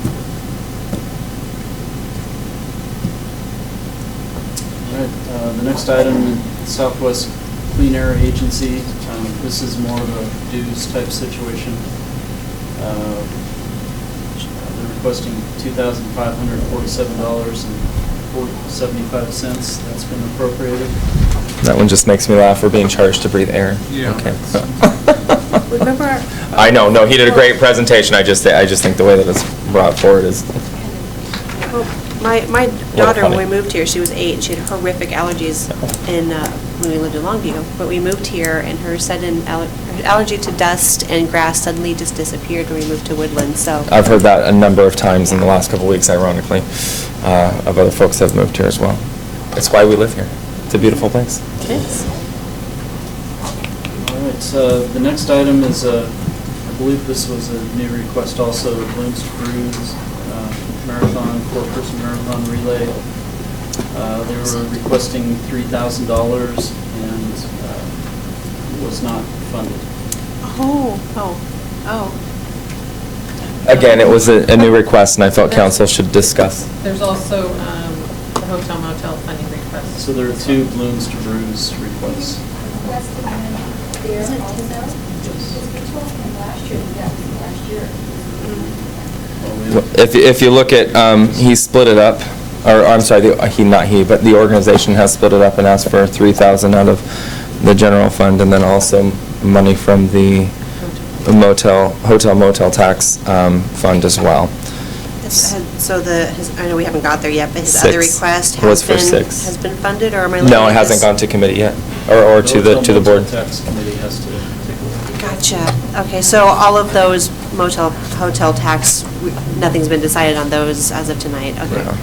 All right, the next item, Southwest Clean Air Agency. This is more of a dues type situation. They're requesting $2,547.75. That's been appropriated. That one just makes me laugh. We're being charged to breathe air. Yeah. Okay. Remember our... I know, no, he did a great presentation. I just think the way that it's brought forward is, Well, my daughter, when we funny. moved here, she was 8, and she had horrific allergies when we lived in Longview. But we moved here, and her her allergy to dust and grass suddenly just disappeared when we moved to Woodland, so. I've heard that a number of times in the last couple of weeks, ironically, of other folks that have moved here as well. It's why we live here. It's a beautiful place. It is. All right, so the next item is, I believe this was a new request also, Balloons to Brews Marathon, 4-person marathon relay. They were requesting $3,000 and was not funded. Oh. Again, it was a new request, and I felt council should discuss. There's also the hotel motel funding request. So there are 2 Balloons to Brews requests. That's the one there also. Because we told him last year, that was last year. Well, we have- If you look at, he split it up, or, I'm sorry, but the organization has split it up and asked for $3,000 out of the general fund, and then also money from the hotel motel tax fund as well. So I know we haven't got there yet, but his other 6 request was for 6. has been funded, or am I looking No, at it hasn't this? gone to committee yet, or to the Hotel board. Tax Committee has to take a look. Gotcha. Okay, so all of those hotel tax, nothing's been decided on those as of tonight, okay. Yeah.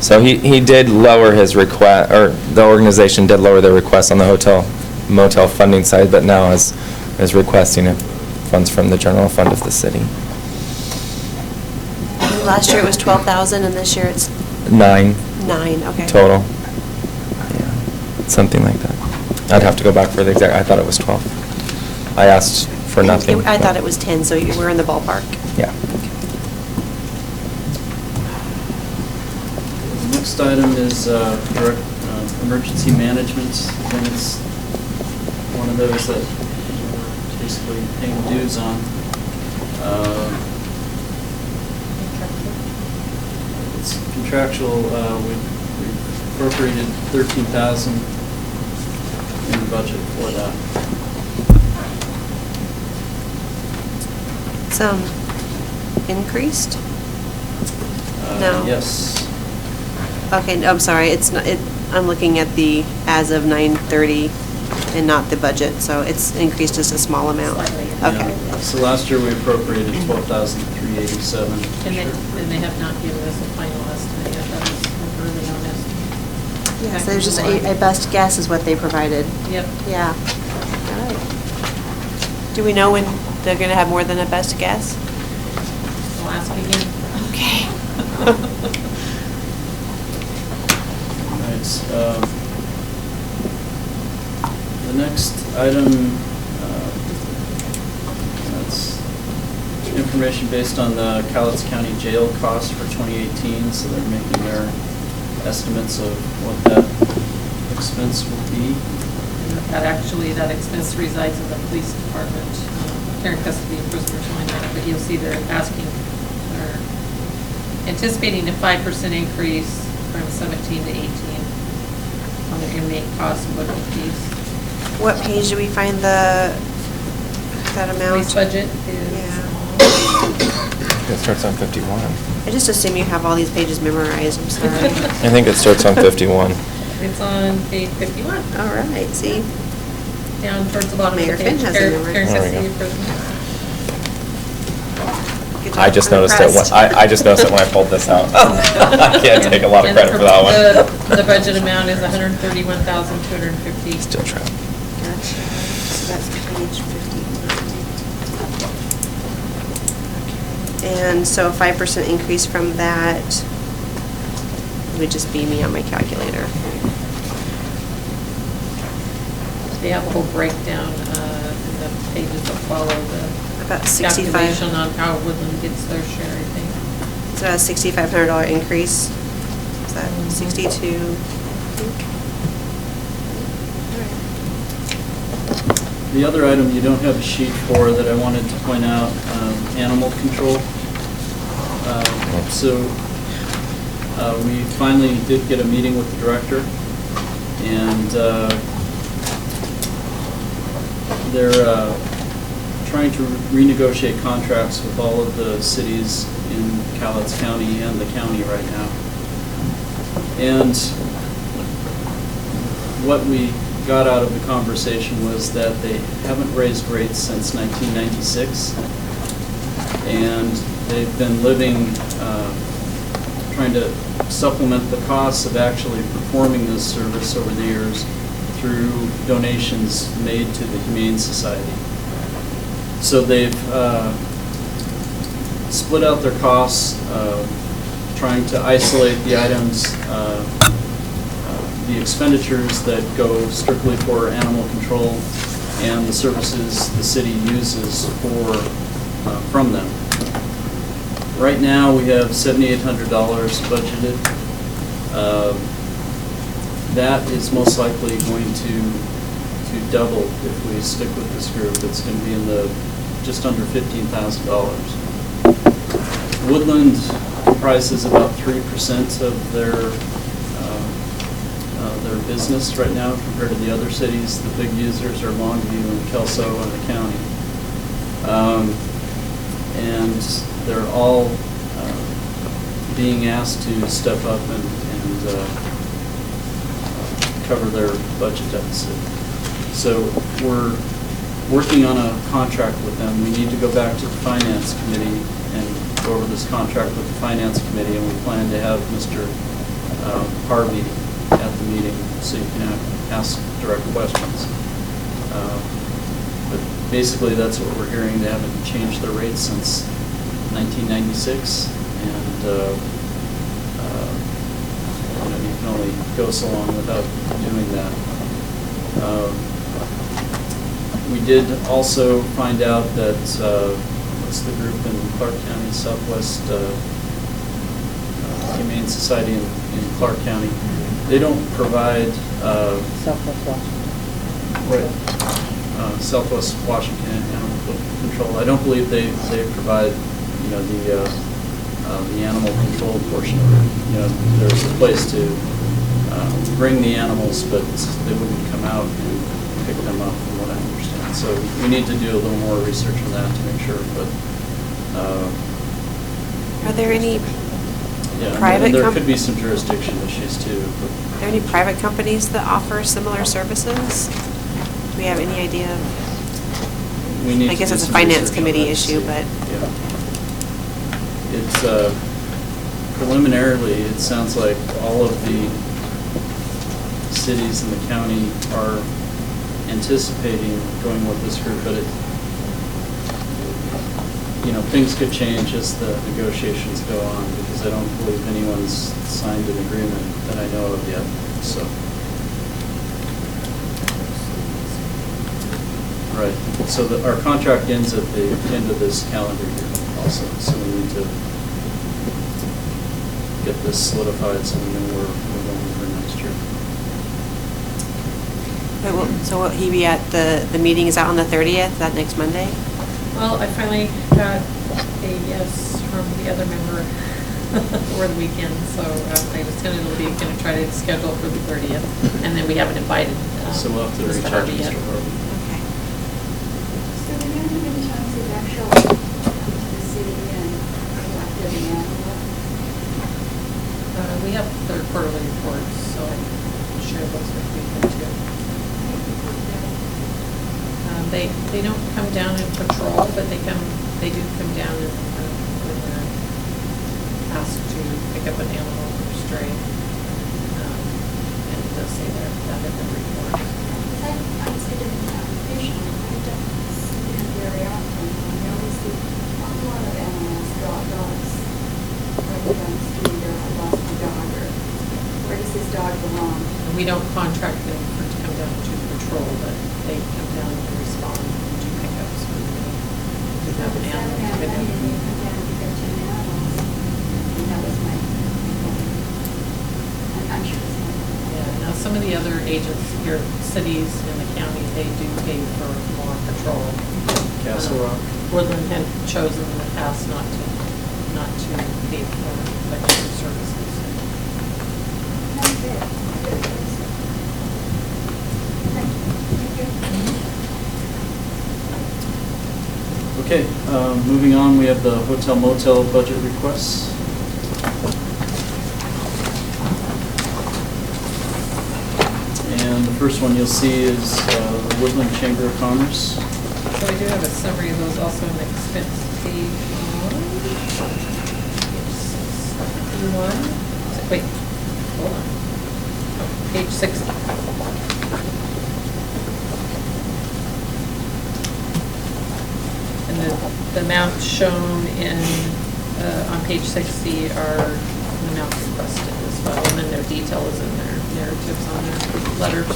So he did lower his request, or the organization did lower their request on the hotel motel funding side, but now is requesting funds from the general fund of the city. Last year it was 12,000, and this year it's 9 9, okay. total. Yeah, something like that. I'd have to go back for the exact, I thought it was 12. I asked for nothing. I thought it was 10, so we're in the ballpark. Yeah. The next item is emergency management. Again, it's one of those that we're basically paying dues on. It's contractual. We've appropriated $13,000 in the budget for that. It's increased? No. Yes. Okay, no, I'm sorry, it's not, I'm looking at the as of 9/30 and not the budget, so it's increased just a small amount. Slightly. Okay. Yeah. So last year we appropriated $12,387. And they have not given us a final estimate yet, that was early on estimate. Yeah, so there's just a best guess is what they provided. Yep. Yeah. All right. Do we know when they're gonna have more than a best guess? I'll ask again. Okay. Right. The next item, that's information based on the Cowlitz County Jail cost for 2018, so they're making their estimates of what that expense will be. That expense resides in the police department, care and custody of prisoners line item, but you'll see they're anticipating a 5% increase from 17 to 18 on their inmate costs and booking fees. What page do we find that amount? Police budget is, Yeah. It starts on 51. I just assume you have all these pages memorized, I'm sorry. I think it starts on 51. it's on page 51, All right, see? down towards the bottom of Mayor the Finn page. has it Care memorized. and There we custody go. of prisoners. Good I job. just I'm noticed it, impressed. I just noticed it when I pulled this out. I can't take a lot of And credit for that one. The budget amount is $131,250. Still trying. Gotcha. So that's page 51. And so a 5% increase from that would just be me on my calculator. They have a whole breakdown in the pages that follow the About 65. calculation on how Woodland gets their share, I think. So a $6,500 increase. Is that 62? The other item you don't have a sheet for that I wanted to point out, animal control. So we finally did get a meeting with the director, and They're trying to renegotiate contracts with all of the cities in Cowlitz County and the county right now. And what we got out of the conversation was that they haven't raised rates since 1996. And they've been living, trying to supplement the costs of actually performing this service over the years through donations made to the Humane Society. So they've split out their costs, trying to isolate the items, the expenditures that go strictly for animal control and the services the city uses from them. Right now, we have $7,800 budgeted. That is most likely going to double if we stick with this group. It's going to be in the just under $15,000. Woodland comprises about 3% of their business right now compared to the other cities. The big users are Longview and Kelso and the county. And they're all being asked to step up and cover their budget deficit. So we're working on a contract with them. We need to go back to the Finance Committee and go over this contract with the Finance Committee, and we plan to have Mr. Harvey at the meeting so you can ask direct questions. But basically, that's what we're hearing. They haven't changed their rates since 1996, and you can only go so long without doing that. We did also find out that what's the group in Clark County, Southwest Humane Society in Clark County. They don't provide Southwest Washington. right. Southwest Washington Animal Control. I don't believe they provide, the animal control portion of it. There's a place to bring the animals, but they wouldn't come out and pick them up, from what I understand. So we need to do a little more research on that to make sure. But Are there any yeah, private there could be some jurisdiction issues too. But Are there any private companies that offer similar services? Do we have any idea of? we need I to guess do it's a some finance research on committee that to issue, see. but- Yeah. It's preliminarily, it sounds like all of the cities in the county are anticipating going with this group, but things could change as the negotiations go on, because I don't believe anyone's signed an agreement that I know of yet, so. Right, so our contract ends at the end of this calendar year also, so we need to get this solidified so we know where we're going for next year. So will he be at the meeting is out on the 30th, that next Monday? Well, I finally got a yes from the other member over the weekend, so I was gonna try to schedule for the 30th, and then we haven't invited So we'll have to Mr. reach out to Harvey yet. Mr. Harvey. Okay. So we're going to have any chance of actually come to the city and collect the animal? We have their quarterly reports, so I'm sure those would be good too. They don't come down and patrol, but they do come down and when they're asked to pick up an animal or stray. And it does say that in the report. I sit in the application, I don't see them very often. I always see a lot of animals, dogs, running down the street, or I lost my dog, or where does this dog belong? And we don't contract them to come down to patrol, but they come down and respond to pickups when we have an animal. I didn't even come down to pick up 10 animals, and that was my complaint. I'm sure it's not. Yeah, now some of the other agents here, cities in the county, they do pay for more patrol. Castle Rock? Woodland had chosen in the past not to pay for extra services. That's fair. Thank you. Okay, moving on, we have the hotel motel budget requests. And the first one you'll see is the Woodland Chamber of Commerce. So I do have a summary of those also in the expense page one. Wait, hold on. Oh, page 60. And the amounts shown on page 60 are the amounts requested as well, and then no detail is in their narratives on their letters.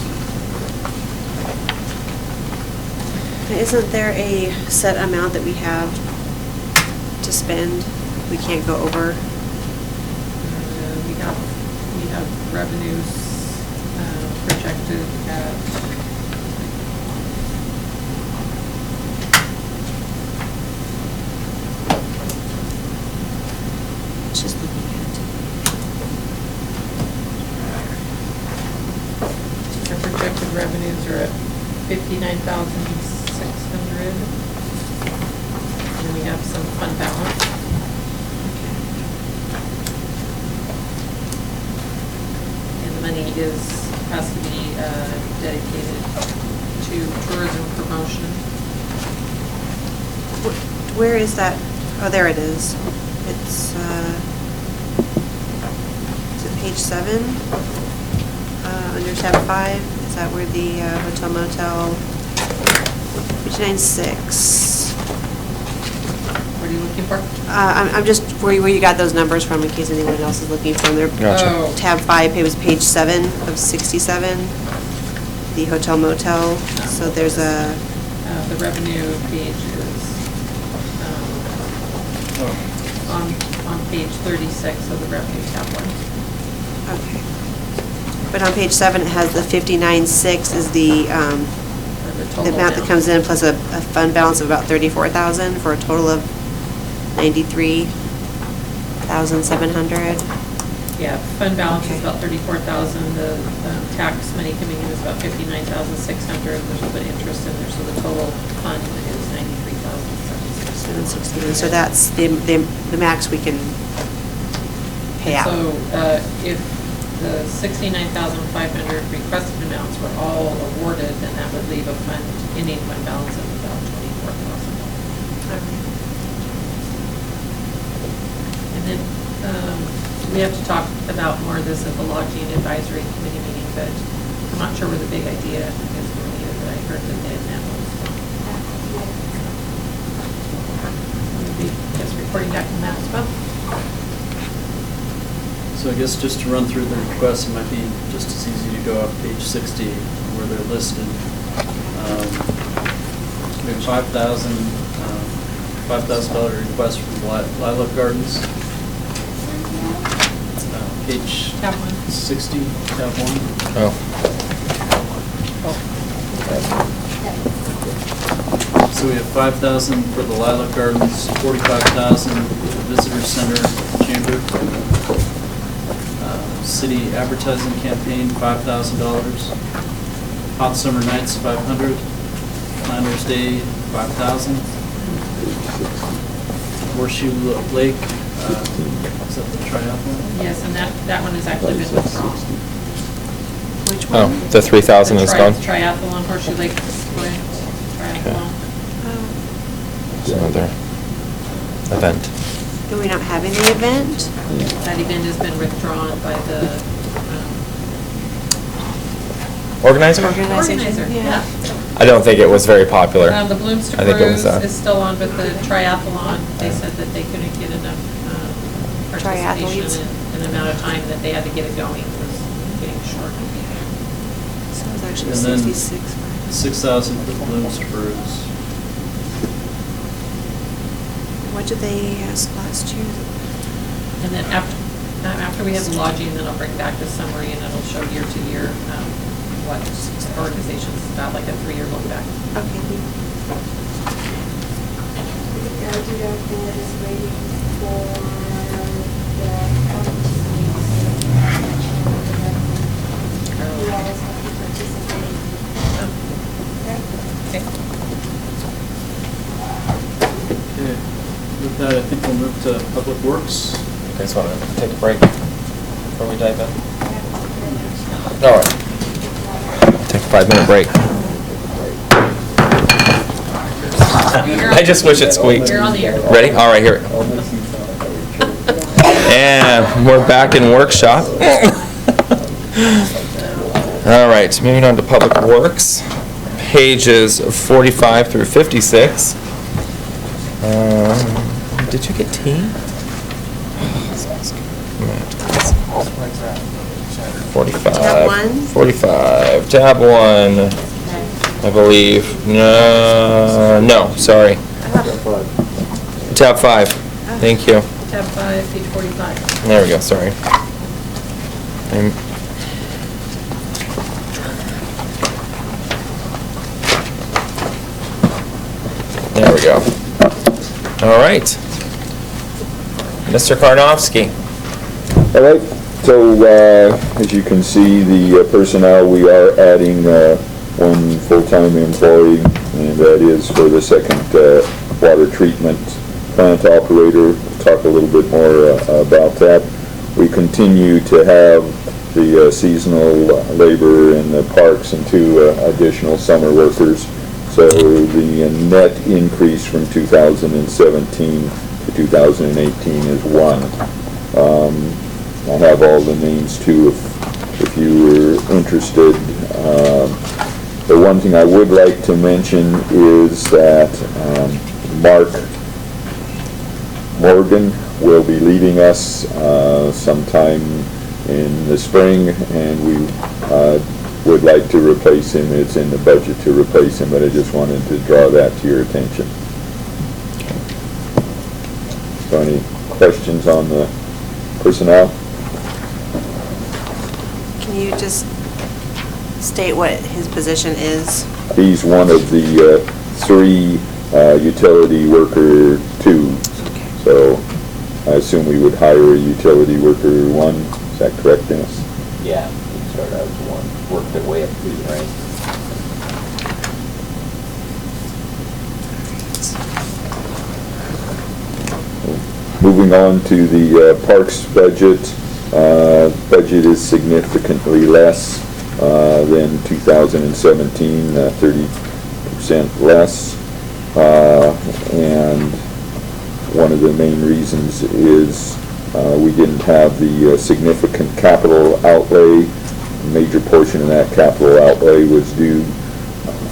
Isn't there a set amount that we have to spend? We can't go over? We have revenues projected at, Just looking our projected revenues are at 59,600. And we have some fund balance. And the money has to be dedicated to tourism promotion. Where is that? Oh, there it is. It's is it page 7? Under tab 5, is that where the hotel motel, page 9-6. What are you looking for? I'm just, where you got those numbers from in case anyone else is looking for them. They're Gotcha. Oh. tab 5, it was page 7 of 67, the hotel motel. So there's a, The revenue page is Oh, on page 36 of the revenue tab 1. okay. But on page 7, it has the 59.6 is the Or the total amount that comes in plus a fund balance of about 34,000 for a total of 93,700. Yeah, fund balance Okay. is about 34,000, the tax money coming in is about 59,600, there's a little bit of interest in there, so the total fund is 93,760. So that's the max we can pay out. So if the 69,500 requested amounts were all awarded, then that would leave a ending fund balance of about 24,000. And then we have to talk about more of this at the lodging advisory committee meeting, but I'm not sure where the big idea is going either, but I heard that they had met those. We'll be just reporting back on that as well. so I guess just to run through the requests, it might be just as easy to go off page 60 where they're listed. We have $5,000 request from Lilac Gardens. Page Tab 1. 60, tab 1. Oh. So we have 5,000 for the Lilac Gardens, 45,000 for the Visitor Center Chamber. City advertising campaign, $5,000. Hot Summer Nights, 500. Planners Day, 5,000. Horseshoe Lake, is that the triathlon? Yes, and that one has actually been withdrawn. Which Oh, one? the 3,000 is gone? Triathlon, Horseshoe Lake Sprint, triathlon. It's another event. Do we not have any event? That event has been withdrawn by the Organizer? organizer, yeah. I don't think it was very popular. The Bloomster I think it was, Cruise is still on, but the triathlon, they said that they couldn't get enough participation Triathletes. in the amount of time that they had to get it going was getting short. So it's actually And then 66. 6,000 for the Bloomster Cruise. What did they ask last year? And then after we have the lodging, then I'll bring back the summary and it'll show year to year what organizations, about like a 3-year look back. Okay. The Gardner Board is waiting for the county to who always have to participate. Okay. to Public Works. You guys want to take a break before we dive in? All right. Take a 5-minute break. I just wish it squeaked. You're on the air. Ready? All right, here. And we're back in workshop. All right, moving on to Public Works, pages 45 through 56. Did you get tea? 45. Tab 1? 45. Tab 1, I believe. No, sorry. Tab 5. Thank you. Tab 5, page 45. There we go, sorry. There we go. All right. Mr. Karnofsky. All right, so as you can see, the personnel, we are adding one full-time employee, and that is for the second water treatment plant operator. Talk a little bit more about that. We continue to have the seasonal labor in the parks and 2 additional summer workers. So the net increase from 2017 to 2018 is 1. I have all the names too if you were interested. The one thing I would like to mention is that Mark Morgan will be leaving us sometime in the spring, and we would like to replace him. It's in the budget to replace him, but I just wanted to draw that to your attention. So any questions on the personnel? Can you just state what his position is? He's one of the 3 utility worker 2s. Okay. So I assume we would hire a utility worker 1. Is that correct, Dennis? Yeah, we start out as 1, work their way up through the ranks. Moving on to the parks budget. Budget is significantly less than 2017, 30% less. And one of the main reasons is we didn't have the significant capital outlay. A major portion of that capital outlay was due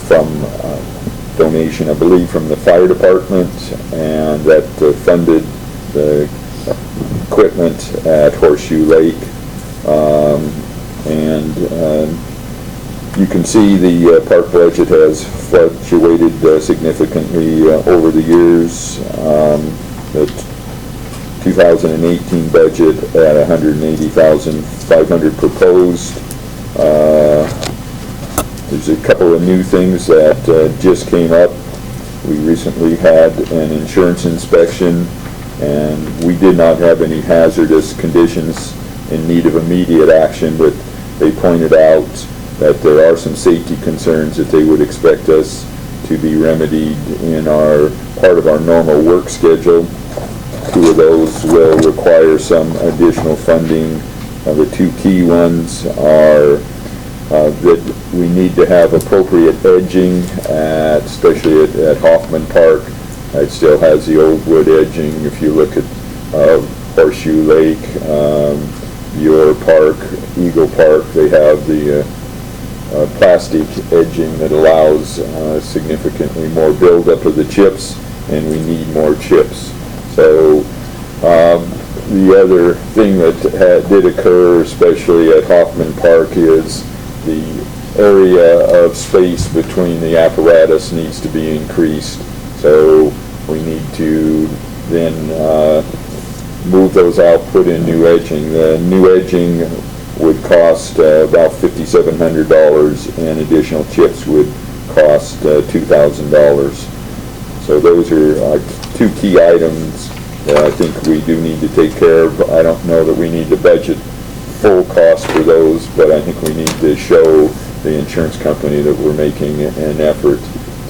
from donation, I believe, from the fire department, and that funded the equipment at Horseshoe Lake. You can see the park budget has fluctuated significantly over the years. The 2018 budget at $180,500 proposed. There's a couple of new things that just came up. We recently had an insurance inspection, and we did not have any hazardous conditions in need of immediate action, but they pointed out that there are some safety concerns that they would expect us to be remedied in our part of our normal work schedule. 2 of those will require some additional funding. The 2 key ones are that we need to have appropriate edging, especially at Hoffman Park. It still has the old wood edging. If you look at Horseshoe Lake, your park, Eagle Park, they have the plastic edging that allows significantly more buildup of the chips, and we need more chips. So the other thing that did occur, especially at Hoffman Park, is the area of space between the apparatus needs to be increased. So we need to then move those out, put in new edging. The new edging would cost about $5,700, and additional chips would cost $2,000. So those are 2 key items that I think we do need to take care of. I don't know that we need to budget full cost for those, but I think we need to show the insurance company that we're making an effort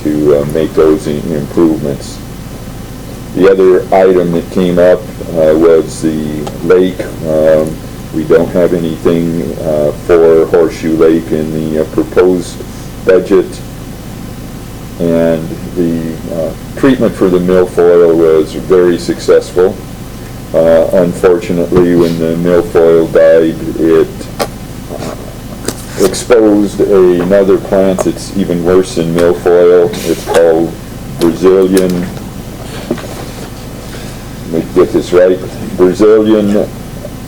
to make those improvements. The other item that came up was the lake. We don't have anything for Horseshoe Lake in the proposed budget. And the treatment for the milfoil was very successful. Unfortunately, when the milfoil died, it exposed another plant that's even worse than milfoil. It's called Brazilian, let me get this right, Brazilian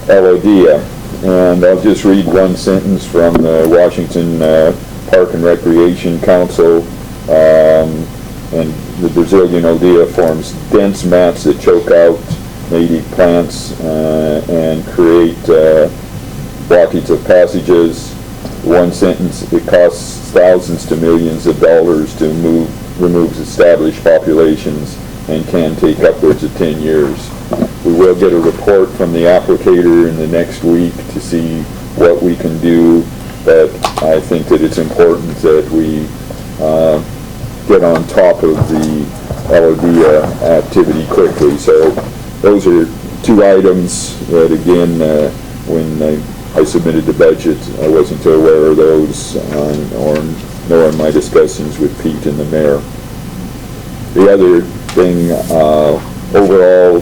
elodea. And I'll just read one sentence from the Washington Park and Recreation Council. And the Brazilian elodea forms dense mats that choke out native plants and create blockage of passages. One sentence, it costs thousands to millions of dollars to remove established populations and can take upwards of 10 years. We will get a report from the applicator in the next week to see what we can do, but I think that it's important that we get on top of the elodea activity quickly. So those are two items that, again, when I submitted the budget, I wasn't aware of those, nor in my discussions with Pete and the mayor. The other thing, overall,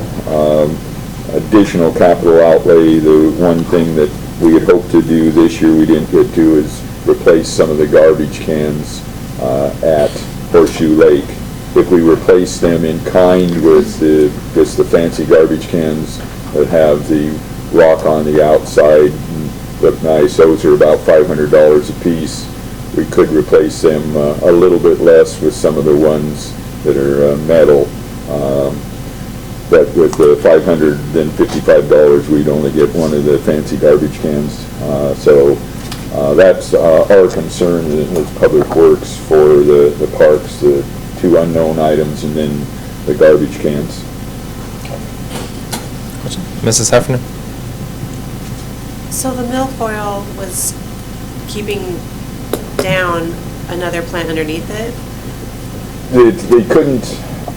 additional capital outlay, the one thing that we had hoped to do this year we didn't get to is replace some of the garbage cans at Horseshoe Lake. If we replace them in kind with just the fancy garbage cans that have the rock on the outside and look nice, those are about $500 a piece. We could replace them a little bit less with some of the ones that are metal. But with the $555, we'd only get one of the fancy garbage cans. So that's our concern as Public Works for the parks, the two unknown items, and then the garbage cans. Mrs. Heffernan? So the milfoil was keeping down another plant underneath it? They couldn't,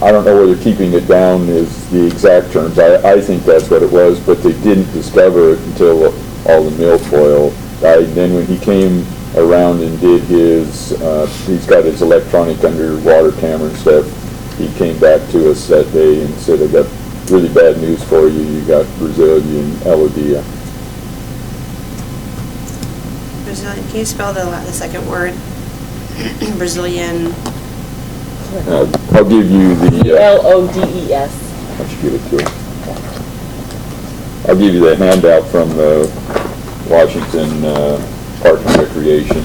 I don't know whether keeping it down is the exact terms. I think that's what it was, but they didn't discover it until all the milfoil died. And then when he came around and did his, he's got his electronic underwater camera and stuff, he came back to us that day and said, I got really bad news for you. You got Brazilian elodea. Brazilian, can you spell the second word? Brazilian. I'll give you the... L-O-D-E-S. Why don't you give it to her? I'll give you the handout from the Washington Park and Recreation.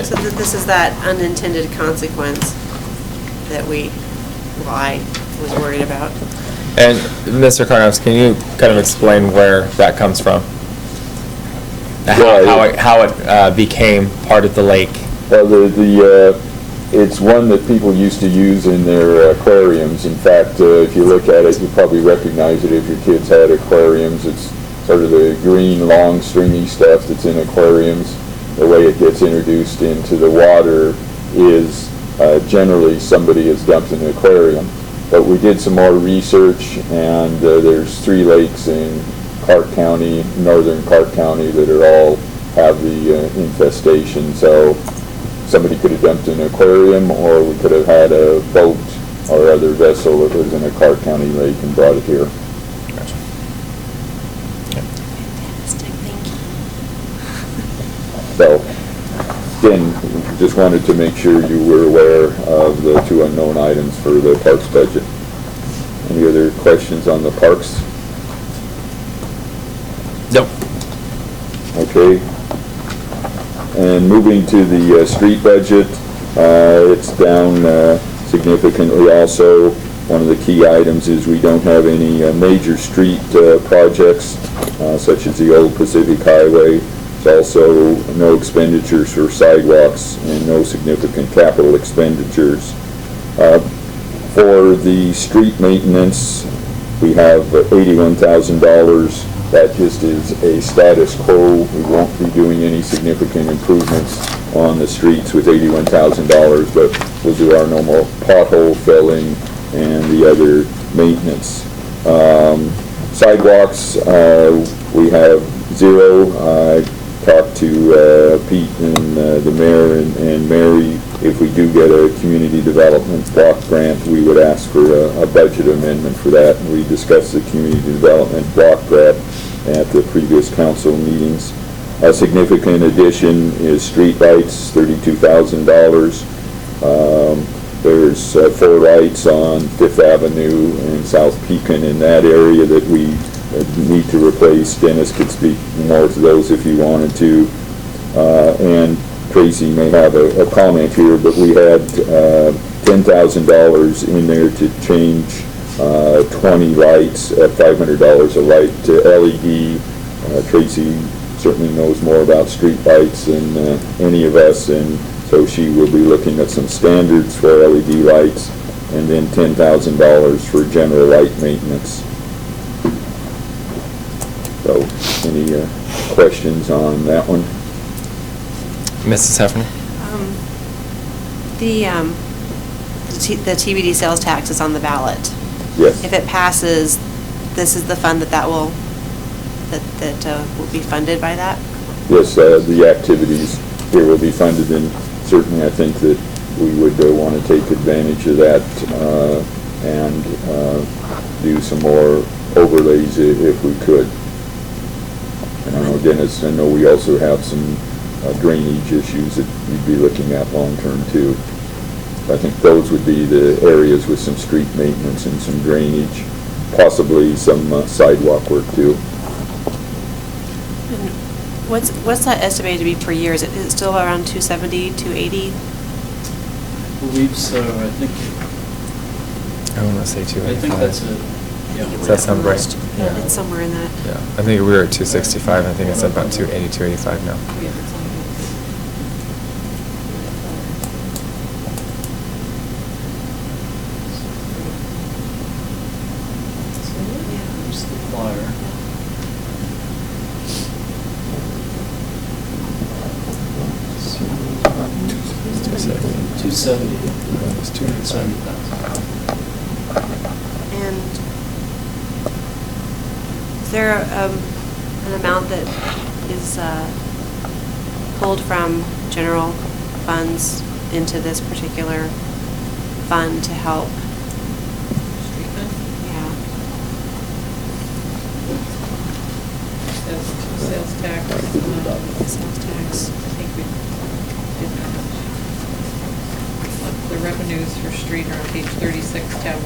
So this is that unintended consequence that I was worried about. And Mr. Karnos, can you kind of explain where that comes from? How it became part of the lake? Well, it's one that people used to use in their aquariums. In fact, if you look at it, you probably recognize it if your kids had aquariums. It's sort of the green, long, stringy stuff that's in aquariums. The way it gets introduced into the water is generally somebody has dumped in an aquarium. But we did some more research, and there's 3 lakes in Clark County, northern Clark County, that are all have the infestation. So somebody could have dumped an aquarium, or we could have had a boat or other vessel that was in a Clark County lake and brought it here. Gotcha. Fantastic, thank you. So, again, just wanted to make sure you were aware of the 2 unknown items for the parks budget. Any other questions on the parks? Nope. Okay. And moving to the street budget, it's down significantly also. One of the key items is we don't have any major street projects, such as the old Pacific Highway. There's also no expenditures for sidewalks and no significant capital expenditures. For the street maintenance, we have $81,000. That just is a status quo. We won't be doing any significant improvements on the streets with $81,000, but we'll do our normal pothole filling and the other maintenance. Sidewalks, we have 0. I talked to Pete and the mayor and Mary. If we do get a community development block grant, we would ask for a budget amendment for that. And we discussed the community development block grant at the previous council meetings. A significant addition is streetlights, $32,000. There's 4 lights on Fifth Avenue and South Pekin in that area that we need to replace. Dennis could speak more to those if he wanted to. And Tracy may have a comment here, but we had $10,000 in there to change 20 lights at $500 a light to LED. Tracy certainly knows more about street lights than any of us, and so she will be looking at some standards for LED lights, and then $10,000 for general light maintenance. So, any questions on that one? Mrs. Heffernan? The TBD sales tax is on the ballot. Yes. If it passes, this is the fund that will be funded by that? Yes, the activities here will be funded, and certainly I think that we would want to take advantage of that and do some more overlays if we could. And I know, Dennis, I know we also have some drainage issues that we'd be looking at long-term too. I think those would be the areas with some street maintenance and some drainage, possibly some sidewalk work too. What's that estimated to be per year? Is it still around 270, 280? I believe so, I think, I want to say 285. I think that's it, yeah. Does that sound right? Yeah, it's somewhere in that. Yeah, I think we were at 265, I think it's about 280, 285 now. There's the flyer. $270,000. And is there an amount that is pulled from general funds into this particular fund to help? Street fund? Yeah. Sales tax. Sales tax. I think we did that. The revenues for street are on page 36, tab 1.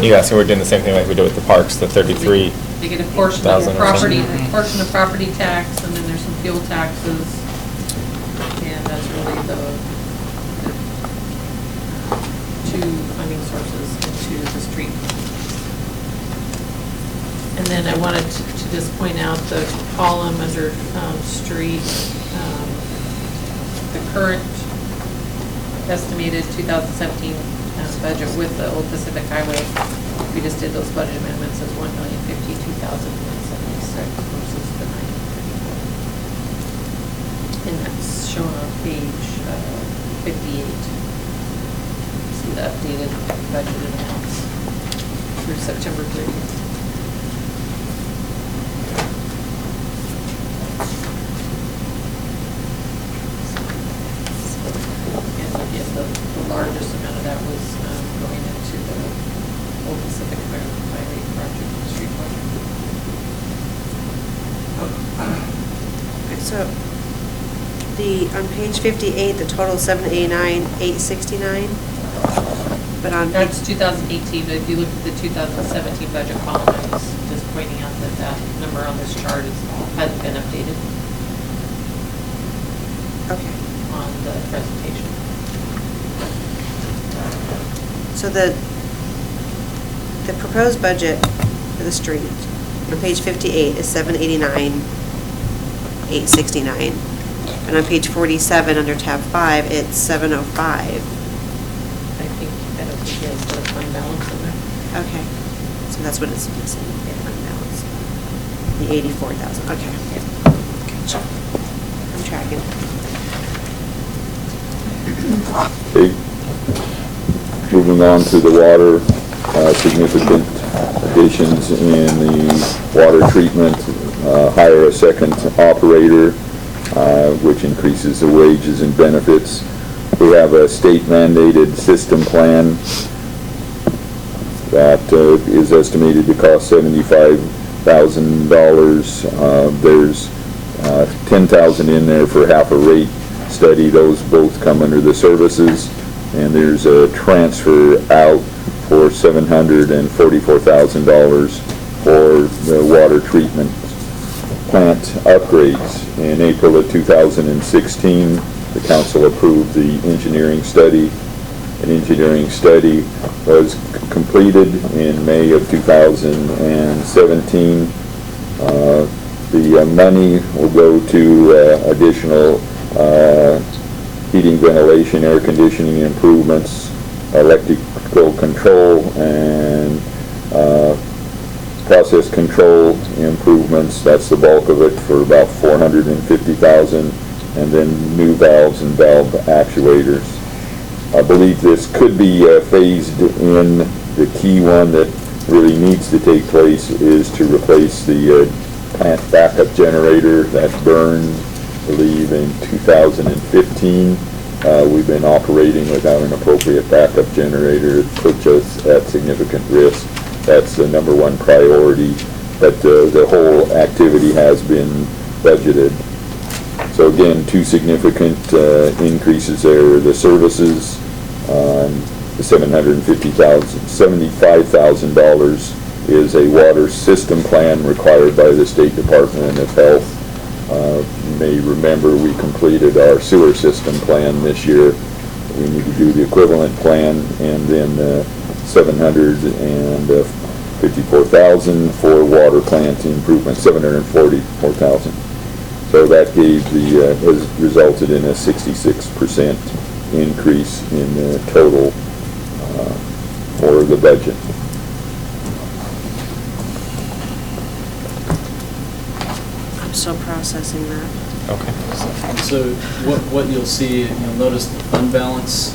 You guys, we're doing the same thing like we did with the parks, the 33. They get a portion of Thousand or property, something. a portion of property tax, and then there's some fuel taxes. And that's really the two funding sources into the street. And then I wanted to just point out the column under street, the current estimated 2017 budget with the Old Pacific Highway. We just did those budget amendments as $1,052,176 versus the $934. And that's shown on page 58. See the updated budgeted amounts through September 30th. And again, the largest amount of that was going into the Old Pacific Highway project, the street project. Okay, so on page 58, the total is 789,869. But on That's 2018, but if you look at the 2017 budget column, I was just pointing out that that number on this chart hasn't been updated okay. on the presentation. So the proposed budget for the street on page 58 is 789,869. And on page 47 under tab 5, it's 705. I don't think he has the fund balance in there. Okay. So that's what it's missing, fund balance. The 84,000, okay. Gotcha. I'm tracking. Okay. Moving on to the water, significant additions in the water treatment, hire a second operator, which increases the wages and benefits. We have a state mandated system plan that is estimated to cost $75,000. There's $10,000 in there for half a rate study. Those both come under the services. And there's a transfer out for $744,000 for the water treatment plant upgrades. In April of 2016, the council approved the engineering study. An engineering study was completed in May of 2017. The money will go to additional heating, ventilation, air conditioning improvements, electrical control, and process control improvements. That's the bulk of it for about $450,000, and then new valves and valve actuators. I believe this could be phased in. The key one that really needs to take place is to replace the plant backup generator that burned, I believe, in 2015. We've been operating without an appropriate backup generator. It puts us at significant risk. That's the number one priority, but the whole activity has been budgeted. So again, two significant increases there. The services, the $75,000 is a water system plan required by the State Department of Health. You may remember we completed our sewer system plan this year. We need to do the equivalent plan, and then $754,000 for water plant improvement, $744,000. So that has resulted in a 66% increase in the total for the budget. I'm still processing that. Okay. So what you'll see, you'll notice the fund balance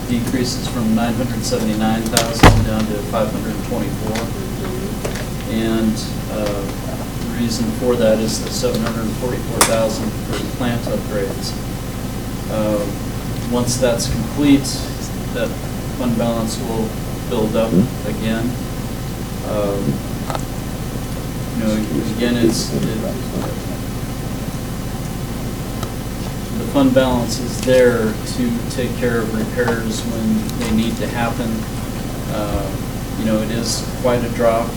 decreases from 979,000 down to 524. And the reason for that is the 744,000 for plant upgrades. Once that's complete, that fund balance will build up again. Again, the fund balance is there to take care of repairs when they need to happen. It is quite a drop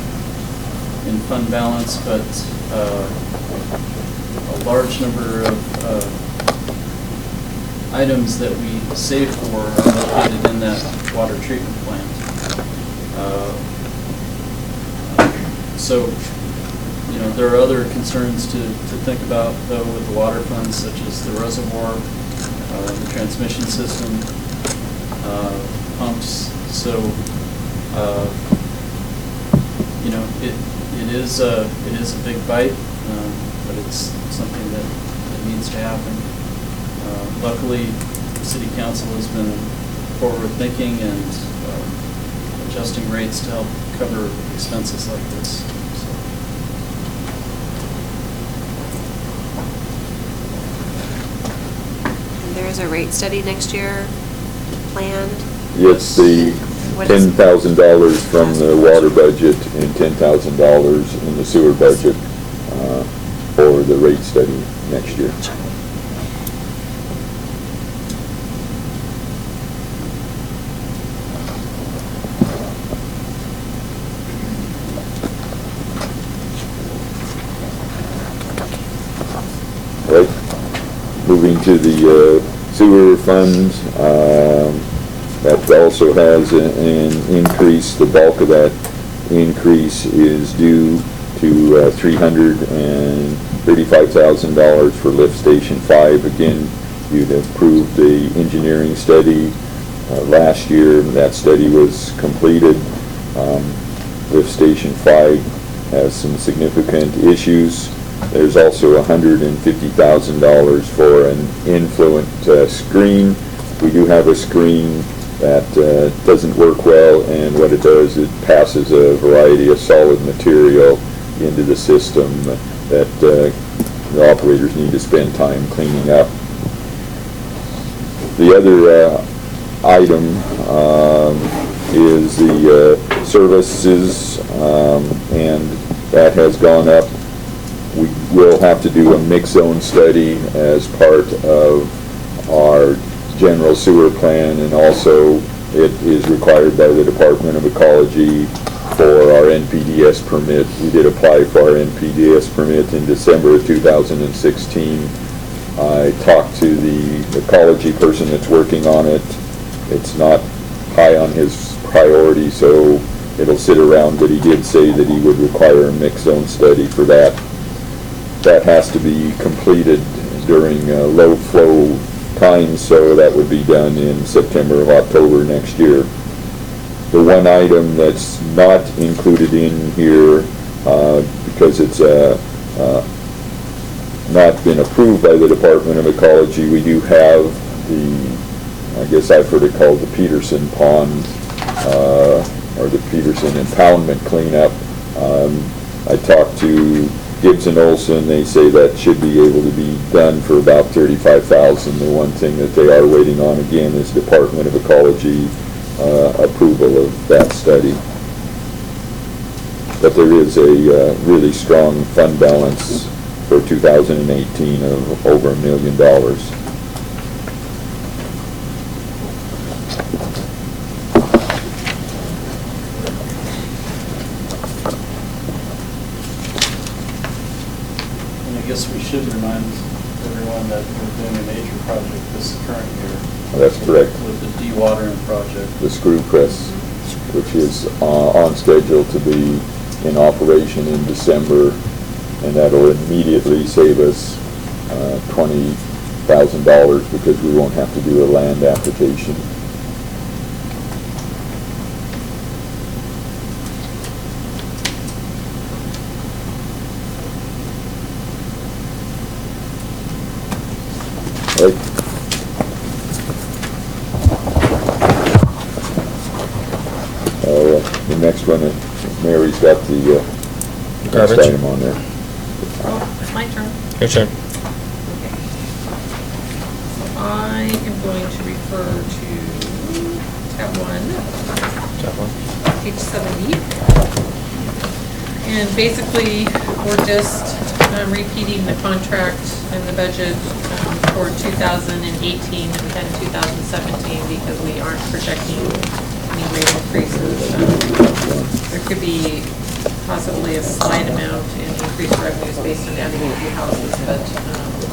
in fund balance, but a large number of items that we save for are located in that water treatment plant. So there are other concerns to think about, though, with the water funds, such as the reservoir, the transmission system, pumps. So, it is a big bite, but it's something that needs to happen. Luckily, the City Council has been forward-thinking and adjusting rates to help cover expenses like this. There is a rate study next year planned? Yes, the What is- $10,000 from the water budget and $10,000 in the sewer budget for the rate study next year. Right. Moving to the sewer funds, that also has an increase. The bulk of that increase is due to $335,000 for Lift Station 5. Again, you'd approved the engineering study last year. That study was completed. Lift Station 5 has some significant issues. There's also $150,000 for an influent screen. We do have a screen that doesn't work well, and what it does, it passes a variety of solid material into the system that the operators need to spend time cleaning up. The other item is the services, and that has gone up. We will have to do a mix zone study as part of our general sewer plan, and also it is required by the Department of Ecology for our NPDS permit. We did apply for our NPDS permit in December of 2016. I talked to the ecology person that's working on it. It's not high on his priority, so it'll sit around, but he did say that he would require a mix zone study for that. That has to be completed during low flow times, so that would be done in September or October next year. The one item that's not included in here, because it's not been approved by the Department of Ecology, we do have the, I guess I've heard it called the Peterson Pond, or the Peterson Impoundment Cleanup. I talked to Gibbs and Olson. They say that should be able to be done for about $35,000. The one thing that they are waiting on again is Department of Ecology approval of that study. But there is a really strong fund balance for 2018 of over $1 million. I guess we should remind everyone that we're doing a major project this current year. That's correct. With the dewatering project. The screw press, which is on schedule to be in operation in December, and that'll immediately save us $20,000 because we won't have to do a land application. Right. The next one, Mary's got the next Garbage. item on there. Oh, it's my turn. Your turn. Okay. So I am going to refer to tab 1, page 70. And basically, we're just repeating the contract and the budget for 2018 that we had in 2017 because we aren't projecting any rate increases. There could be possibly a slight amount in increased revenues based on adding a few houses, but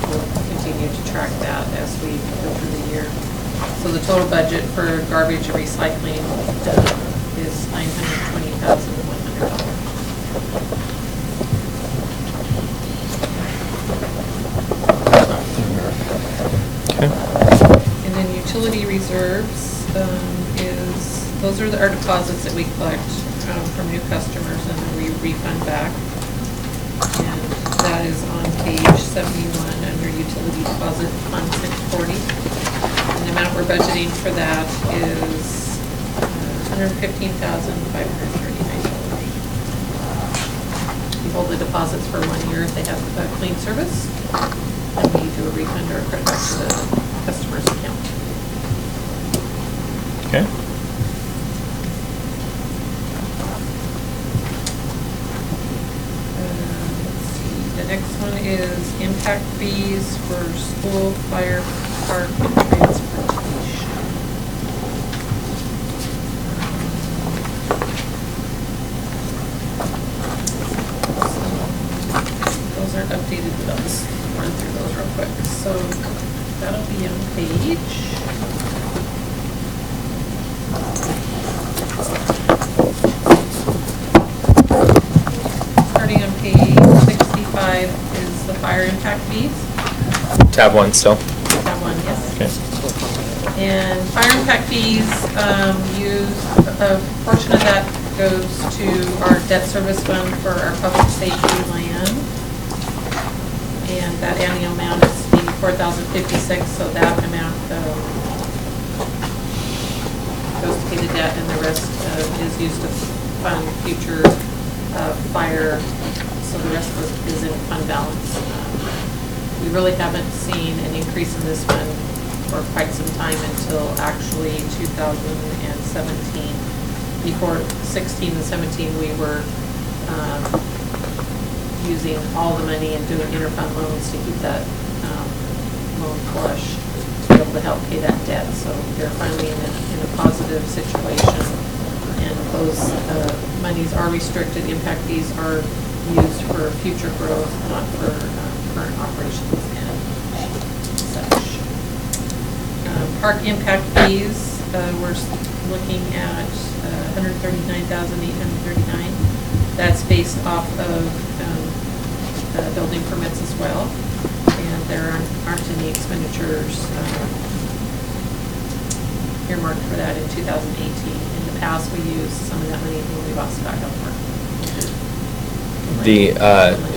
we'll continue to track that as we go through the year. So the total budget for garbage and recycling is $920,100. And then utility reserves those are our deposits that we collect from new customers and then we refund back. And that is on page 71 under utility deposit fund 640. And the amount we're budgeting for that is $115,539. We hold the deposits for 1 year if they have a clean service. And we do a refund or a credit back to the customer's account. Okay. Let's see, the next one is impact fees for school, fire, park, and transportation. Those aren't updated, but I'll just run through those real quick. So that'll be on page. Starting on page 65 is the fire impact fees. Tab 1 still. Tab 1, yes. Okay. And fire impact fees, a portion of that goes to our debt service fund for our public safety land. And that annual amount is being $4,056, so that amount goes to pay the debt, and the rest is used to fund future fire, so the rest is in fund balance. We really haven't seen an increase in this fund for quite some time until actually 2017. Before 16 and 17, we were using all the money and doing interfund loans to keep that loan flush to be able to help pay that debt. So they're finally in a positive situation, and those monies are restricted. Impact fees are used for future growth, not for current operations and such. Park impact fees, we're looking at $139,839. That's based off of building permits as well, and there aren't any expenditures earmarked for that in 2018. In the past, we used some of that money when we bought Scott Health Park.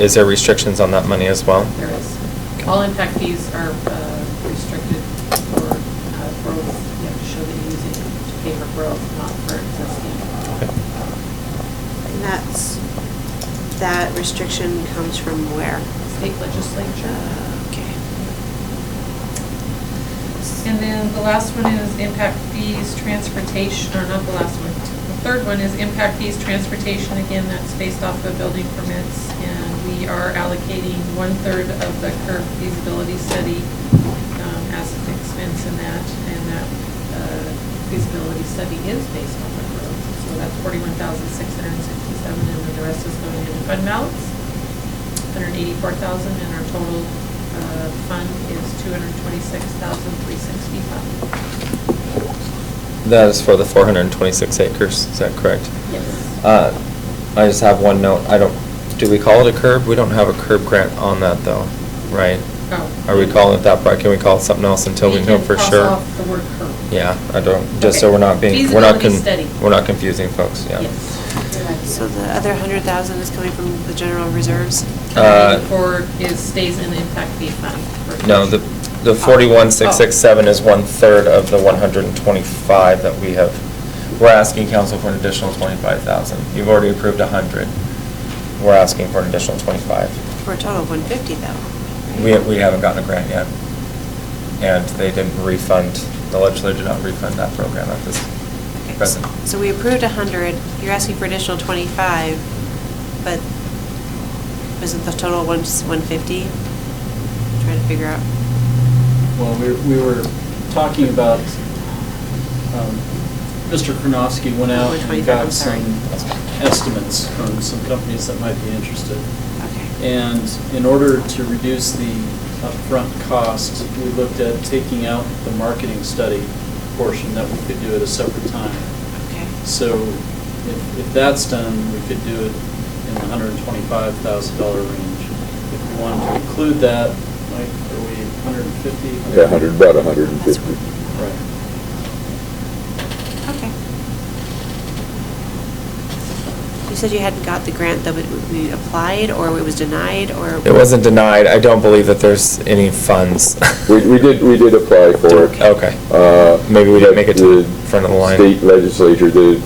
Is there restrictions on that money as well? There is. All impact fees are restricted for growth. You have to show that you're using it to pay for growth, not for existing. And that restriction comes from where? State legislature. Okay. And then the last one is impact fees, transportation, or not the last one. The third one is impact fees, transportation. Again, that's based off of building permits. And we are allocating 1/3 of the curb feasibility study as an expense in that. And that feasibility study is based on the growth. So that's $41,667, and then the rest is going into fund balance, $184,000, and our total fund is $226,365. That is for the 426 acres, is that correct? Yes. I just have one note, do we call it a curb? We don't have a curb grant on that though, right? Oh. Are we calling it that, Brett? Can we call it something else until we know for can sure? cross off the word curb. Yeah, just so Okay. we're not being, Feasibility study. we're not confusing folks, yeah. Yes. So the other 100,000 is coming from the general reserves? Stays in the impact fee fund. for No, future. the 41,667 is 1/3 of the 125 that we have. We're asking council for an additional 25,000. You've already approved 100. We're asking for an additional 25. For a total of 150 though. We haven't gotten a grant yet. And they didn't refund, the legislature did not refund that program at this present. So we approved 100, you're asking for additional 25, but isn't the total 150? Trying to figure out. Well, we were talking about, Mr. Karnofsky went out and 125, I'm got sorry. some estimates from some companies that might be interested. Okay. And in order to reduce the upfront cost, we looked at taking out the marketing study portion that we could do at a separate time. Okay. So if that's done, we could do it in the $125,000 range. If we wanted to include that, like, are we 150? Yeah, about 150. Right. Okay. You said you hadn't got the grant that we applied, or it was denied, or? It wasn't denied. I don't believe that there's any funds. We did apply for it. Okay. Maybe we didn't make it to the front of the line. State legislature did,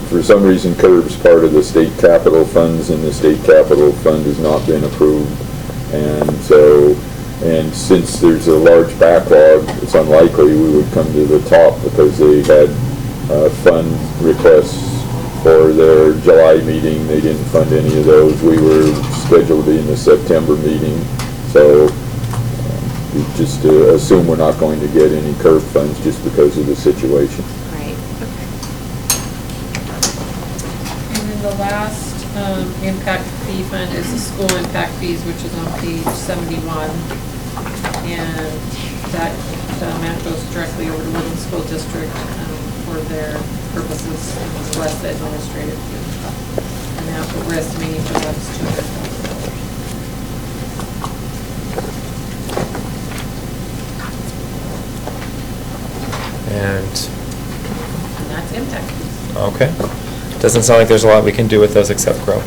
for some reason, curbs part of the state capital funds, and the state capital fund has not been approved. And since there's a large backlog, it's unlikely we would come to the top, because they had fund requests for their July meeting. They didn't fund any of those. We were scheduled in the September meeting, so we just assume we're not going to get any curb funds just because of the situation. Right, okay. And then the last impact fee fund is the school impact fees, which is on page 71. And that amount goes directly over to Woodland School District for their purposes, as well as the administrative fee. And now what we're estimating for that is $200,000. And that's impact fees. Okay. Doesn't sound like there's a lot we can do with those except grow.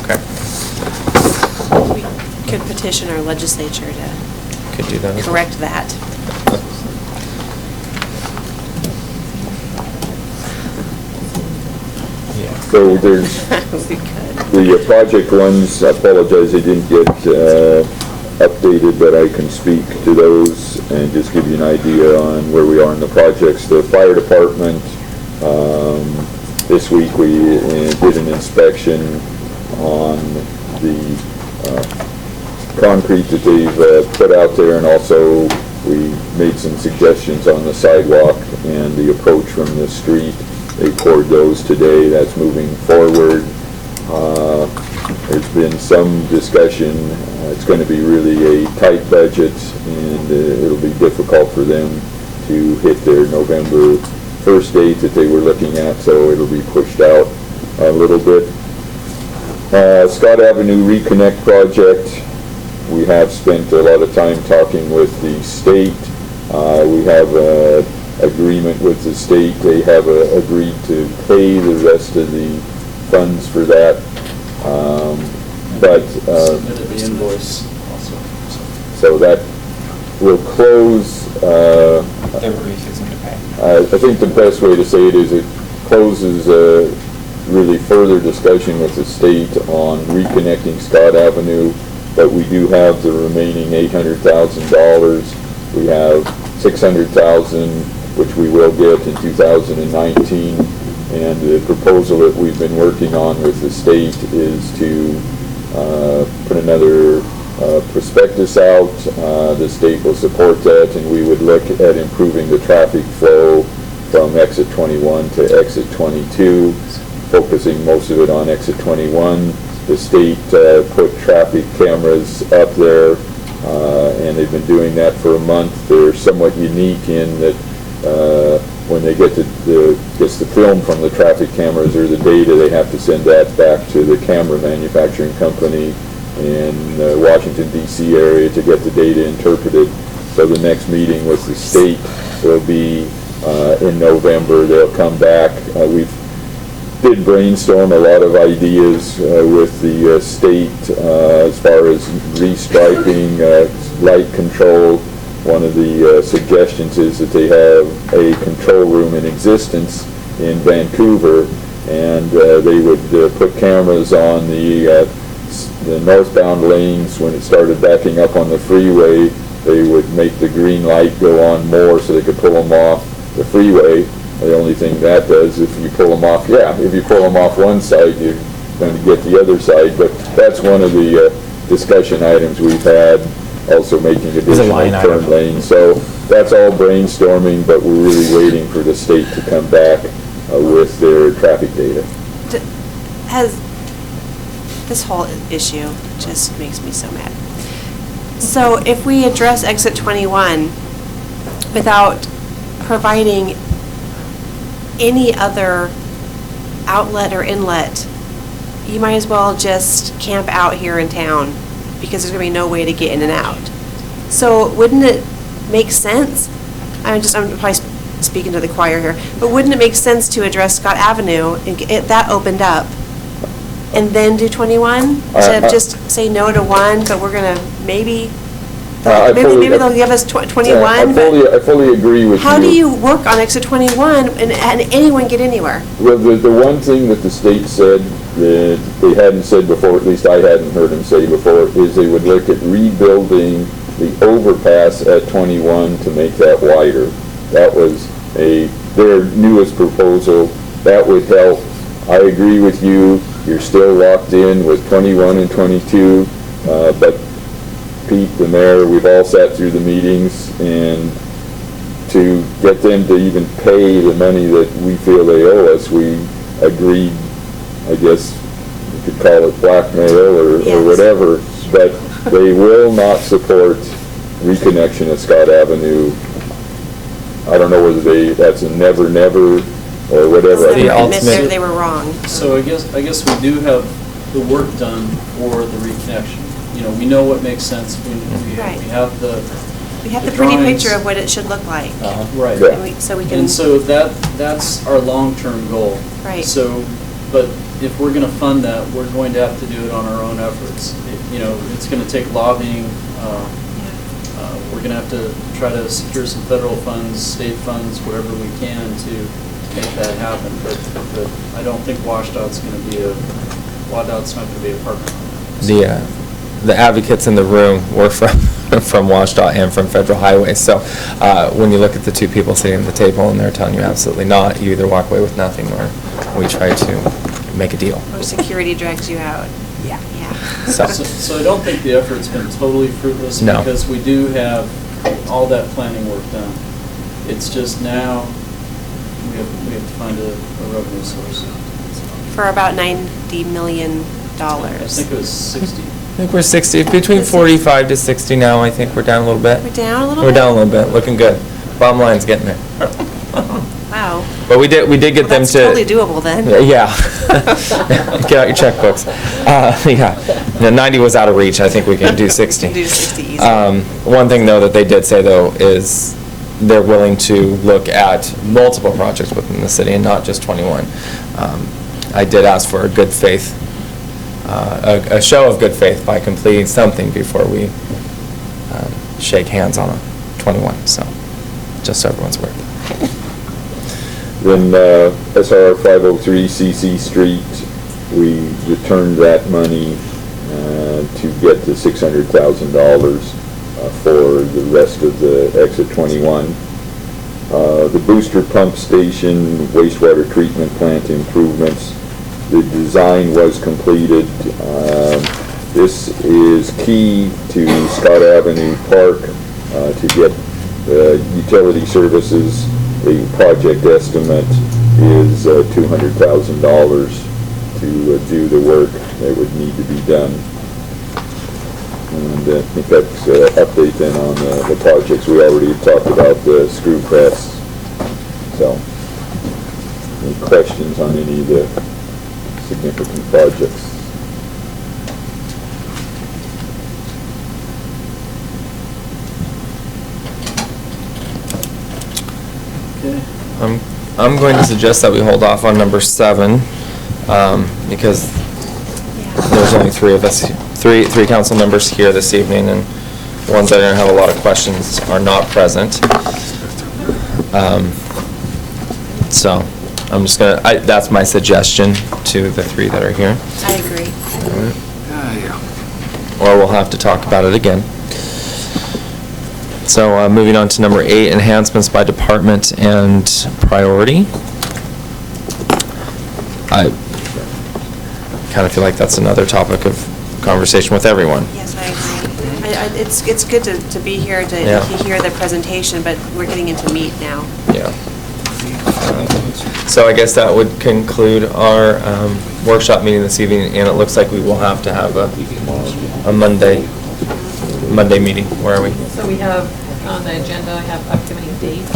Okay. We could petition our legislature to Could do that. as well. correct that. So there's, We could. the project ones, I apologize, they didn't get updated, but I can speak to those and just give you an idea on where we are in the projects. The fire department, this week we did an inspection on the concrete that they've put out there, and also we made some suggestions on the sidewalk and the approach from the street. They poured those today. That's moving forward. There's been some discussion. It's going to be really a tight budget, and it'll be difficult for them to hit their November 1st date that they were looking at, so it'll be pushed out a little bit. Scott Avenue Reconnect project, we have spent a lot of time talking with the state. We have an agreement with the state. They have agreed to pay the rest of the funds for that. Submitted the invoice also. So that will close, They were refusing to pay. I think the best way to say it is it closes really further discussion with the state on reconnecting Scott Avenue, but we do have the remaining $800,000. We have $600,000, which we will get in 2019, and the proposal that we've been working on with the state is to put another prospectus out. The state will support that, and we would look at improving the traffic flow from exit 21 to exit 22, focusing most of it on exit 21. The state put traffic cameras up there, and they've been doing that for a month. They're somewhat unique in that when they get the film from the traffic cameras or the data, they have to send that back to the camera manufacturing company in the Washington, D.C. area to get the data interpreted. So the next meeting with the state will be in November. They'll come back. We did brainstorm a lot of ideas with the state as far as restriping, light control. One of the suggestions is that they have a control room in existence in Vancouver, and they would put cameras on the northbound lanes. When it started backing up on the freeway, they would make the green light go on more so they could pull them off the freeway. The only thing that does, if you pull them off, if you pull them off one side, you're going to get the other side. But that's one of the discussion items we've had, also making additional turn lanes. So that's all brainstorming, but we're really waiting for the state to come back with their traffic data. Has this whole issue just makes me so mad. So if we address exit 21 without providing any other outlet or inlet, you might as well just camp out here in town, because there's going to be no way to get in and out. So wouldn't it make sense, I'm probably speaking to the choir here, but wouldn't it make sense to address Scott Avenue and get that opened up and then do 21? Instead of just say no to one, but we're going to maybe they'll give us 21. I fully agree with you. How do you work on exit 21 and anyone get anywhere? Well, the one thing that the state said that they hadn't said before, at least I hadn't heard them say before, is they would look at rebuilding the overpass at 21 to make that wider. That was their newest proposal. That would help. I agree with you. You're still locked in with 21 and 22, but Pete, the mayor, we've all sat through the meetings, and to get them to even pay the money that we feel they owe us, we agreed, I guess you could call it blackmail or whatever, but they will not support reconnection of Scott Avenue. I don't know whether that's a never or whatever. They admit they were wrong. So I guess we do have the work done for the reconnection. You know, we know what makes sense. We have the pretty picture of what it should look like. Right. Yeah. And so that's our long-term goal. Right. So, but if we're going to fund that, we're going to have to do it on our own efforts. It's going to take lobbying. We're going to have to try to secure some federal funds, state funds, whatever we can to make that happen, but I don't think WashDOT's gonna be WashDOT's not gonna be a partner on that. The advocates in the room were from, from WashDOT and from Federal Highway. So when you look at the two people sitting at the table and they're telling you absolutely not, you either walk away with nothing or we try to make a deal. Or security drags you out. Yeah. Yeah. So I don't think the effort's been totally fruitless. No. Because we do have all that planning work done. It's just now, we have to find a revenue source. For about $90 million. I think it was 60. I think we're 60, between 45 to 60 now. I think we're down a little bit. We're down a little We're bit? down a little bit, looking good. Bottom line's getting there. Wow. But we did get Well, them that's to. totally doable then. Yeah. Get out your checkbooks. Yeah. No, 90 was out of reach. I think we can do 60. Do 60 easy. One thing though that they did say though is they're willing to look at multiple projects within the city and not just 21. I did ask for a good faith, a show of good faith by completing something before we shake hands on a 21. So just so everyone's aware. Then SR 503 CC Street, we returned that money to get the $600,000 for the rest of the exit 21. The booster pump station wastewater treatment plant improvements, the design was completed. This is key to Scott Avenue Park to get the utility services. The project estimate is $200,000 to do the work that would need to be done. And I think that's an update then on the projects. We already talked about the screw press. So, any questions on any of the significant projects? Okay. I'm going to suggest that we hold off on number 7 because there's only 3 of us, three council members here this evening, and ones that are going to have a lot of questions are not present. So I'm just going to, that's my suggestion to the 3 that are here. I agree. Or we'll have to talk about it again. So moving on to number 8, enhancements by department and priority. I kind of feel like that's another topic of conversation with everyone. Yes, I agree. It's good to be here to Yeah. hear the presentation, but we're getting into meat now. Yeah. So I guess that would conclude our workshop meeting this evening, and it looks like we will have to have a Monday meeting. Where are we? So we have on the agenda, I have upcoming dates.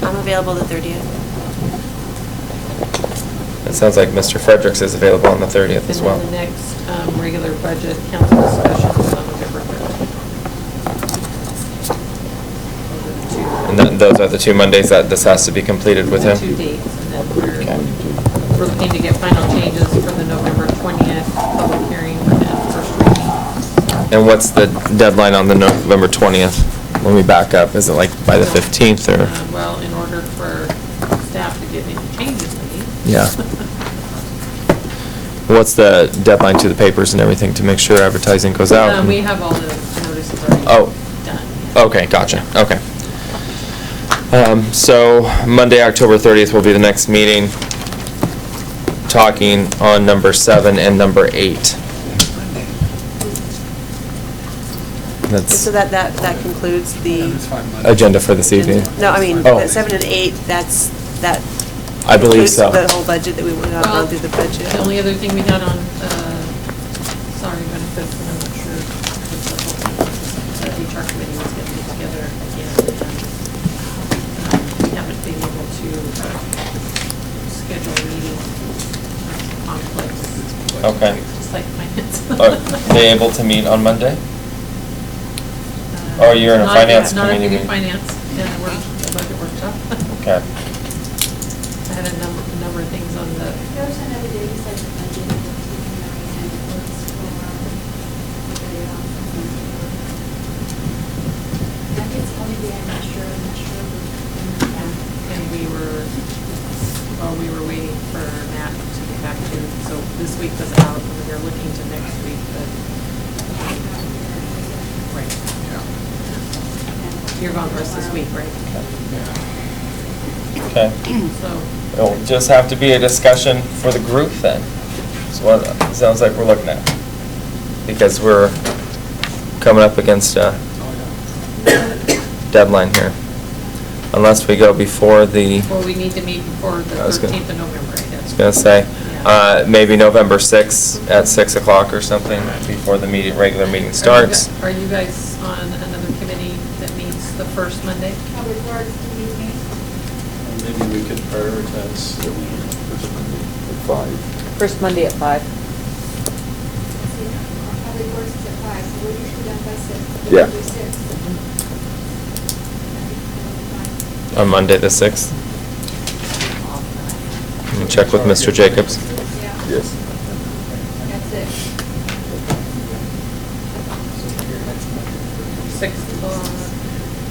I'm available the 30th. It sounds like Mr. Fredericks is available on the 30th as well. And then the next regular budget council discussion is on November 3rd. And those are the 2 Mondays that this has to be completed with him? The 2 dates, and then we're Okay. looking to get final changes for the November 20th public hearing and first reading. And what's the deadline on the November 20th? When we back up, is it like by the 15th or? Well, in order for staff to get any changes made. Yeah. What's the deadline to the papers and everything to make sure advertising goes out? We have all the notices already Oh. done. Okay, gotcha, okay. So Monday, October 30th will be the next meeting, talking on number 7 and number 8. That's So that concludes the, agenda for this evening. no, I mean, Oh. 7 and 8, that I believe includes so. the whole budget that we will have gone through the budget. The only other thing we had on, salary benefits, and I'm not sure if the HR committee was going to get together again. And we haven't been able to schedule a meeting conflicts. Okay. Just like finance. Are they able to meet on Monday? Or you're in a Not finance yet, not committee if we do meeting? finance and the budget workshop. Okay. I had a number of things on the, There's another day, it's like the budget, and it works for everybody else. Maybe, I'm not sure. And we were waiting for Matt to get back to, so this week was out, and we were looking to next week, but. Right. You're gone for us this week, right? Okay. So, It'll just have to be a discussion for the group then. That's what it sounds like we're looking at. Because we're coming up against a deadline here. Unless we go before the, well, we need to meet before the I was gonna- 13th of November, I I was guess. gonna say, maybe November 6th at 6 o'clock or something before the meeting, regular meeting starts. Are you guys on another committee that meets the first Monday? Public Works meeting. Maybe we could prioritize. Five. First Monday at 5. Public Works is at 5, so we're usually done by 6. Yeah. Usually 6. On Monday, the 6th. Let me check with Mr. Jacobs. Yeah, Yes. that's it. 6 o'clock.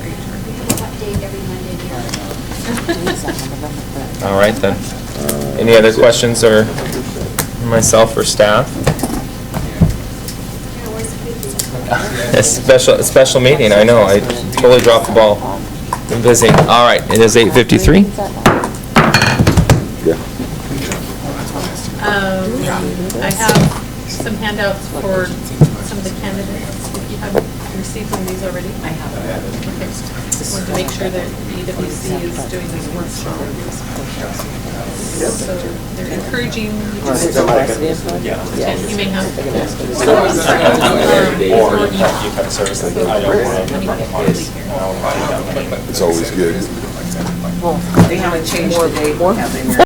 We have an update every Monday here. All right then. Any other questions or myself or staff? Yeah, where's the fifty? A special meeting, I know, I totally dropped the ball. Been busy. All right, it is 8:53. Yeah. I have some handouts for some of the candidates. If you have received one of these already? I have. Okay. Just wanted to make sure that EWC is doing this workshop. So they're encouraging you to attend. You may have. It's always good. They haven't changed the date, have they, Mary?